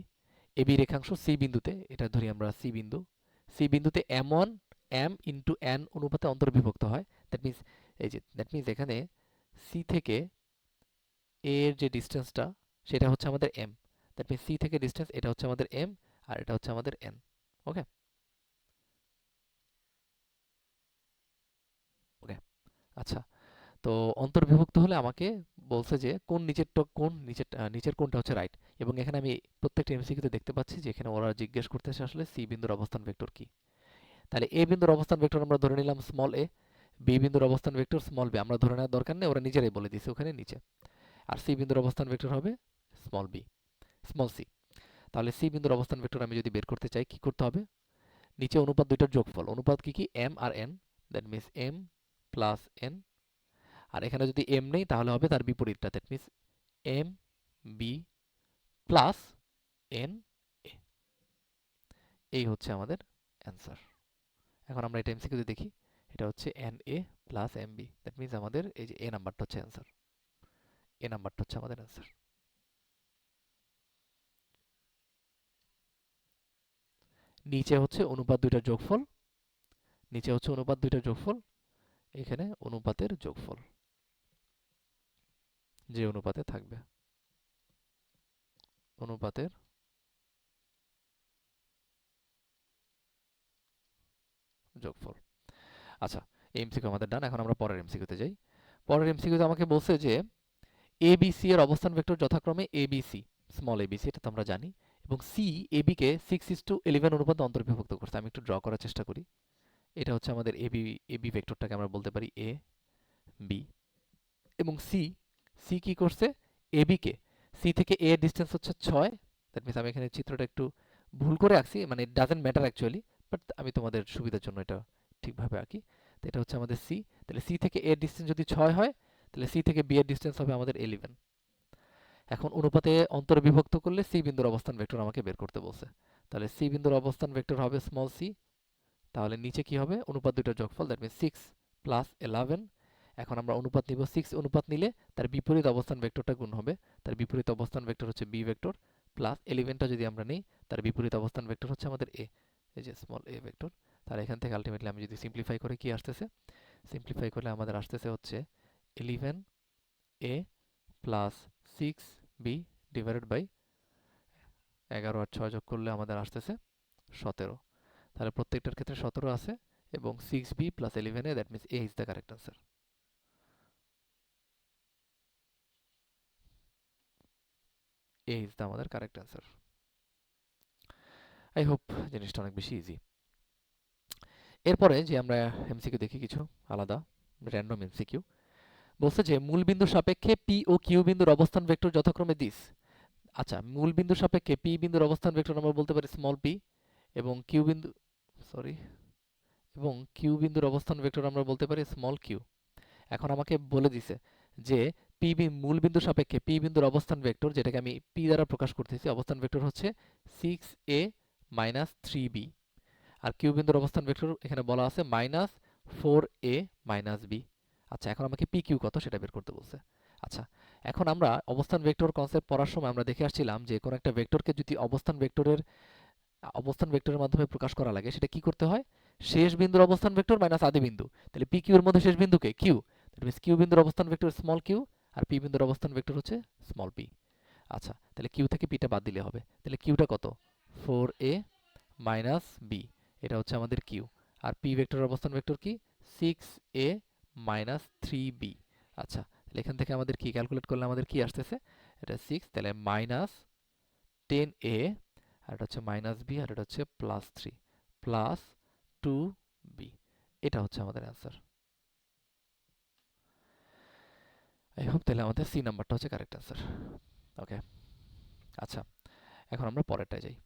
এবি রেখাংশ সি বিন্দুতে, এটা ধরি আমরা সি বিন্দু, সি বিন্দুতে m1 m ইন্টু n অনুপাতে অন্তর্বিভক্ত হয়। দ্যাট মিনস এই যে দ্যাট মিনস এখানে সি থেকে এ এর যে ডিস্টেন্সটা সেটা হচ্ছে আমাদের m। দ্যাট মিনস সি থেকে ডিস্টেন্স এটা হচ্ছে আমাদের m, আর এটা হচ্ছে আমাদের n। ওকে ওকে আচ্ছা, তো অন্তর্বিভক্ত হলে আমাকে বলছে যে কোন নিচেরটা কোন, নিচের কোনটা হচ্ছে রাইট। এবং এখানে আমি প্রত্যেকটা এমসিকিউতে দেখতে পাচ্ছি যে এখানে ওরা জিজ্ঞেস করতেছে আসলে সি বিন্দুর অবস্থান ভেক্টর কি। তাহলে এ বিন্দুর অবস্থান ভেক্টর আমরা ধরে নিলাম স্মল এ, বি বিন্দুর অবস্থান ভেক্টর স্মল বি, আমরা ধরে নেওয়ার দরকার নেই, ওরা নিজেরাই বলে দিয়েছে ওখানে নিচে। আর সি বিন্দুর অবস্থান ভেক্টর হবে স্মল বি, স্মল সি। তাহলে সি বিন্দুর অবস্থান ভেক্টর আমি যদি বের করতে চাই, কি করতে হবে? নিচে অনুপাত দুইটার যোগফল, অনুপাত কি কি? এম আর N, that means M plus N. আর এখানে যদি এম নেই তাহলে হবে তার বিপরীতটা, that means M B plus N A. এই হচ্ছে আমাদের অ্যান্সার। এখন আমরা এটা এমসিকিউতে দেখি, এটা হচ্ছে N A plus M B, that means আমাদের এই যে এ নাম্বারটা হচ্ছে অ্যান্সার, এ নাম্বারটা হচ্ছে আমাদের অ্যান্সার। নিচে হচ্ছে অনুপাত দুইটার যোগফল, নিচে হচ্ছে অনুপাত দুইটার যোগফল, এখানে অনুপাতের যোগফল যে অনুপাতে থাকবে, অনুপাতের যোগফল। আচ্ছা, এই এমসিকিউ আমাদের ডান। এখন আমরা পরের এমসিকিউতে যাই। পরের এমসিকিউতে আমাকে বলছে যে এ বি সি এর অবস্থান ভেক্টর যথাক্রমে A B C, small A B C, এটা তো আমরা জানি, এবং সি এ বি কে 6:11 অনুপাতে অন্তর্বিভক্ত করছে। আমি একটু ড্র করার চেষ্টা করি। এটা হচ্ছে আমাদের এ বি, এ বি ভেক্টরটাকে আমরা বলতে পারি এ বি, এবং সি, সি কি করছে? এ বি কে, সি থেকে এ এর ডিস্টেন্স হচ্ছে 6, দ্যাট মিনস আমি এখানে চিত্রটা একটু ভুল করে আঁকছি, মানে it doesn't matter actually, but আমি তোমাদের সুবিধার জন্য এটা ঠিকভাবে আঁকি। তো এটা হচ্ছে আমাদের সি। তাহলে সি থেকে এ এর ডিস্টেন্স যদি 6 হয়, তাহলে সি থেকে বি এর ডিস্টেন্স হবে আমাদের 11। এখন অনুপাতে অন্তর্বিভক্ত করলে সি বিন্দুর অবস্থান ভেক্টর আমাকে বের করতে বলছে। তাহলে সি বিন্দুর অবস্থান ভেক্টর হবে স্মল সি। তাহলে নিচে কি হবে? অনুপাত দুইটার যোগফল, দ্যাট মিনস 6 প্লাস 11। এখন আমরা অনুপাত নিব, 6 অনুপাত নিলে তার বিপরীত অবস্থান ভেক্টরটা গুণ হবে। তার বিপরীত অবস্থান ভেক্টর হচ্ছে বি ভেক্টর, প্লাস 11টা যদি আমরা নিই, তার বিপরীত অবস্থান ভেক্টর হচ্ছে আমাদের এ, এই যে স্মল এ ভেক্টর। তাহলে এখান থেকে আলটিমেটলি আমি যদি সিম্পলিফাই করে কি আসতেছে? সিম্পলিফাই করলে আমাদের আসতেছে হচ্ছে 11 এ প্লাস 6 বি ডিভাইডেড বাই 11 আর 6 যোগ করলে আমাদের আসতেছে 17। তাহলে প্রত্যেকটার ক্ষেত্রে 17 আছে, এবং 6b plus 11 that means A is the correct answer. A is the আমাদের কারেক্ট আনসার। আই হোপ জিনিসটা অনেক বেশি ইজি। এরপরে যে আমরা এমসিকিউ দেখি কিছু আলাদা র্যান্ডম এমসিকিউ। বলছে যে মূল বিন্দুর সাপেক্ষে পি ও কিউ বিন্দুর অবস্থান ভেক্টর যথাক্রমে দিস। আচ্ছা, মূল বিন্দুর সাপেক্ষে পি বিন্দুর অবস্থান ভেক্টর আমরা বলতে পারি স্মল পি, এবং কিউ বিন্দু, সরি, এবং কিউ বিন্দুর অবস্থান ভেক্টর আমরা বলতে পারি স্মল কিউ। এখন আমাকে বলে দিছে যে মূল বিন্দুর সাপেক্ষে পি বিন্দুর অবস্থান ভেক্টর, যেটাকে আমি পি দ্বারা প্রকাশ করতেছি, অবস্থান ভেক্টর হচ্ছে 6a মাইনাস 3b। আর কিউ বিন্দুর অবস্থান ভেক্টর এখানে বলা আছে মাইনাস 4a মাইনাস b। আচ্ছা, এখন আমাকে পি কিউ কত সেটা বের করতে বলছে। আচ্ছা, এখন আমরা অবস্থান ভেক্টর কনসেপ্ট পড়ার সময় আমরা দেখে আসছিলাম যে কোনো একটা ভেক্টরকে যদি অবস্থান ভেক্টরের মাধ্যমে প্রকাশ করা লাগে, সেটা কি করতে হয়? শেষ বিন্দুর অবস্থান ভেক্টর মাইনাস আদি বিন্দু। তাহলে পি কিউ এর মধ্যে শেষ বিন্দুকে কিউ, দ্যাট মিন্স কিউ বিন্দুর অবস্থান ভেক্টর স্মল কিউ, আর পি বিন্দুর অবস্থান ভেক্টর হচ্ছে স্মল পি। আচ্ছা, তাহলে কিউ থেকে পিটা বাদ দিলে হবে। তাহলে কিউটা কত? 4a মাইনাস বি, এটা হচ্ছে আমাদের কিউ। আর পি ভেক্টরের অবস্থান ভেক্টর কি? 6a minus 3b। আচ্ছা, তাহলে এখান থেকে আমাদের কি ক্যালকুলেট করলে আমাদের কি আসতেছে? এটা 6, তাহলে মাইনাস 10a, আর এটা হচ্ছে মাইনাস বি, আর এটা হচ্ছে প্লাস 3 প্লাস 2b। এটা হচ্ছে আমাদের অ্যান্সার। আই হোপ তাহলে আমাদের সি নাম্বারটা হচ্ছে কারেক্ট অ্যান্সার। ওকে, আচ্ছা, এখন আমরা পরেরটায় যাই।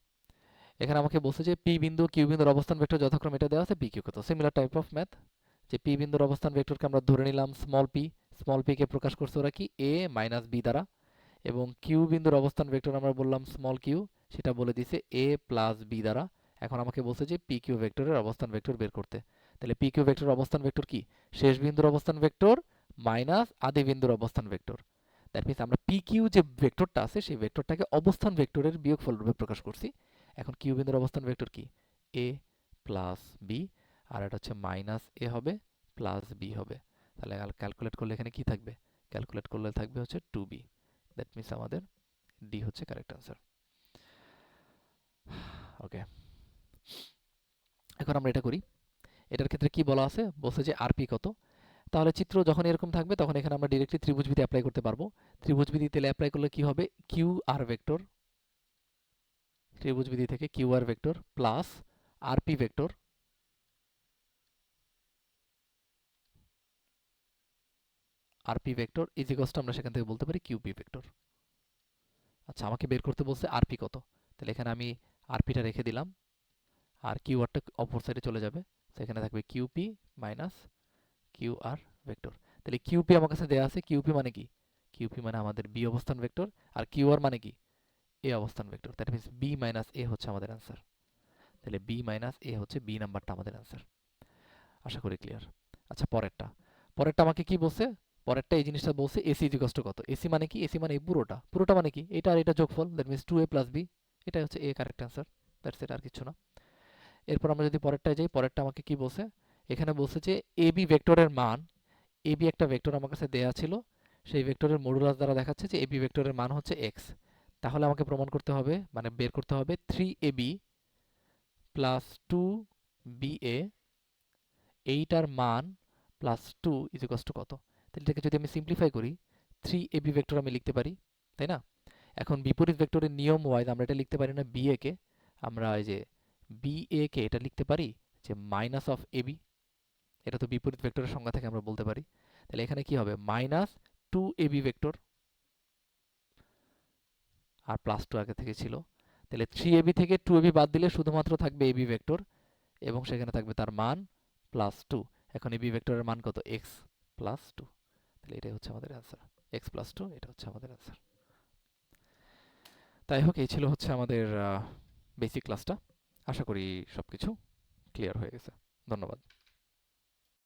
এখানে আমাকে বলছে যে পি বিন্দু কিউ বিন্দুর অবস্থান ভেক্টর যথাক্রমে এটা দেওয়া আছে, পি কিউ কত। সিমিলার টাইপ অফ ম্যাথ, যে পি বিন্দুর অবস্থান ভেক্টরকে আমরা ধরে নিলাম স্মল পি কে প্রকাশ করছে ওরা কি এ মাইনাস বি দ্বারা, এবং কিউ বিন্দুর অবস্থান ভেক্টর আমরা বললাম স্মল কিউ, সেটা বলে দিছে এ প্লাস বি দ্বারা। এখন আমাকে বলছে যে পি কিউ ভেক্টরের অবস্থান ভেক্টর বের করতে। তাহলে পি কিউ ভেক্টরের অবস্থান ভেক্টর কি? শেষ বিন্দুর অবস্থান ভেক্টর মাইনাস আদি বিন্দুর অবস্থান ভেক্টর। দ্যাট মিন্স আমরা পি কিউ যে ভেক্টরটা আছে সেই ভেক্টরটাকে অবস্থান ভেক্টরের বিয়োগফল রূপে প্রকাশ করছি। এখন কিউ বিন্দুর অবস্থান ভেক্টর কি? এ প্লাস বি, আর এটা হচ্ছে মাইনাস এ হবে প্লাস বি হবে। তাহলে ক্যালকুলেট করলে এখানে কি থাকবে? ক্যালকুলেট করলে থাকবে হচ্ছে 2b। দ্যাট মিন্স আমাদের ডি হচ্ছে কারেক্ট আনসার। ওকে, এখন আমরা এটা করি। এটার ক্ষেত্রে কি বলা আছে? বলছে যে আরপি কত। তাহলে চিত্র যখন এরকম থাকবে তখন এখানে আমরা ডিরেক্টলি ত্রিভুজবিধি অ্যাপ্লাই করতে পারবো। ত্রিভুজবিধি তেলে অ্যাপ্লাই করলে কি হবে? কিউ আর ভেক্টর, ত্রিভুজবিধি থেকে Q R vector plus RP vector, RP vector is equals to আমরা সেখান থেকে বলতে পারি কিউপি ভেক্টর। আচ্ছা, আমাকে বের করতে বলছে আরপি কত। তাহলে এখানে আমি আরপিটা রেখে দিলাম, আর কিউ আরটা অপর সাইডে চলে যাবে, সেখানে থাকবে QP minus Q R vector. তাহলে কিউপি আমার কাছে দেওয়া আছে, কিউপি মানে কি? কিউপি মানে আমাদের বি অবস্থান ভেক্টর, আর কিউ আর মানে কি? এ অবস্থান vector. That means B minus A হচ্ছে আমাদের অ্যান্সার। তাহলে বি মাইনাস এ হচ্ছে বি নাম্বারটা আমাদের অ্যান্সার। আশা করি ক্লিয়ার। আচ্ছা, পরেরটা পরেরটা আমাকে কি বলছে? পরেরটা এই জিনিসটা বলছে এসি ইকুয়ালস টু কত। এসি মানে কি? এসি মানে এই পুরোটা, পুরোটা মানে কি? এটা আর এটা যোগফল, that means 2a plus B. এটা হচ্ছে A correct answer, that's it, আর কিছু না। এরপর আমরা যদি পরেরটায় যাই, পরেরটা আমাকে কি বলছে? এখানে বলছে যে এবি ভেক্টরের মান, এবি একটা ভেক্টর আমার কাছে দেয়া ছিল, সেই ভেক্টরের মডুলাস দ্বারা দেখাচ্ছে যে এবি ভেক্টরের মান হচ্ছে এক্স। তাহলে আমাকে প্রমাণ করতে হবে, মানে বের করতে হবে 3ab প্লাস 2ba, এইটার মান প্লাস 2 ইজ ইকুয়ালস টু কত। তাহলে এটাকে যদি আমি সিম্পলিফাই করি, 3ab ভেক্টর আমি লিখতে পারি, তাই না? এখন বিপরীত ভেক্টরের নিয়ম ওয়াইজ আমরা এটা লিখতে পারি না ba কে, আমরা এই যে ba কে এটা লিখতে পারি যে মাইনাস অফ ab। এটা তো বিপরীত ভেক্টরের সংজ্ঞা থেকে আমরা বলতে পারি। তাহলে এখানে কি হবে? মাইনাস 2ab ভেক্টর, আর প্লাস 2 আগে থেকে ছিল। তাহলে 3ab থেকে 2ab বাদ দিলে শুধুমাত্র থাকবে ab ভেক্টর, এবং সেখানে থাকবে তার মান প্লাস 2। এখন ab ভেক্টরের মান কত? x plus 2। তাহলে এটাই হচ্ছে আমাদের অ্যান্সার, x প্লাস 2, এটা হচ্ছে আমাদের অ্যান্সার। তাই হোক, এই ছিল হচ্ছে আমাদের বেসিক ক্লাসটা। আশা করি সবকিছু ক্লিয়ার হয়ে গেছে। ধন্যবাদ।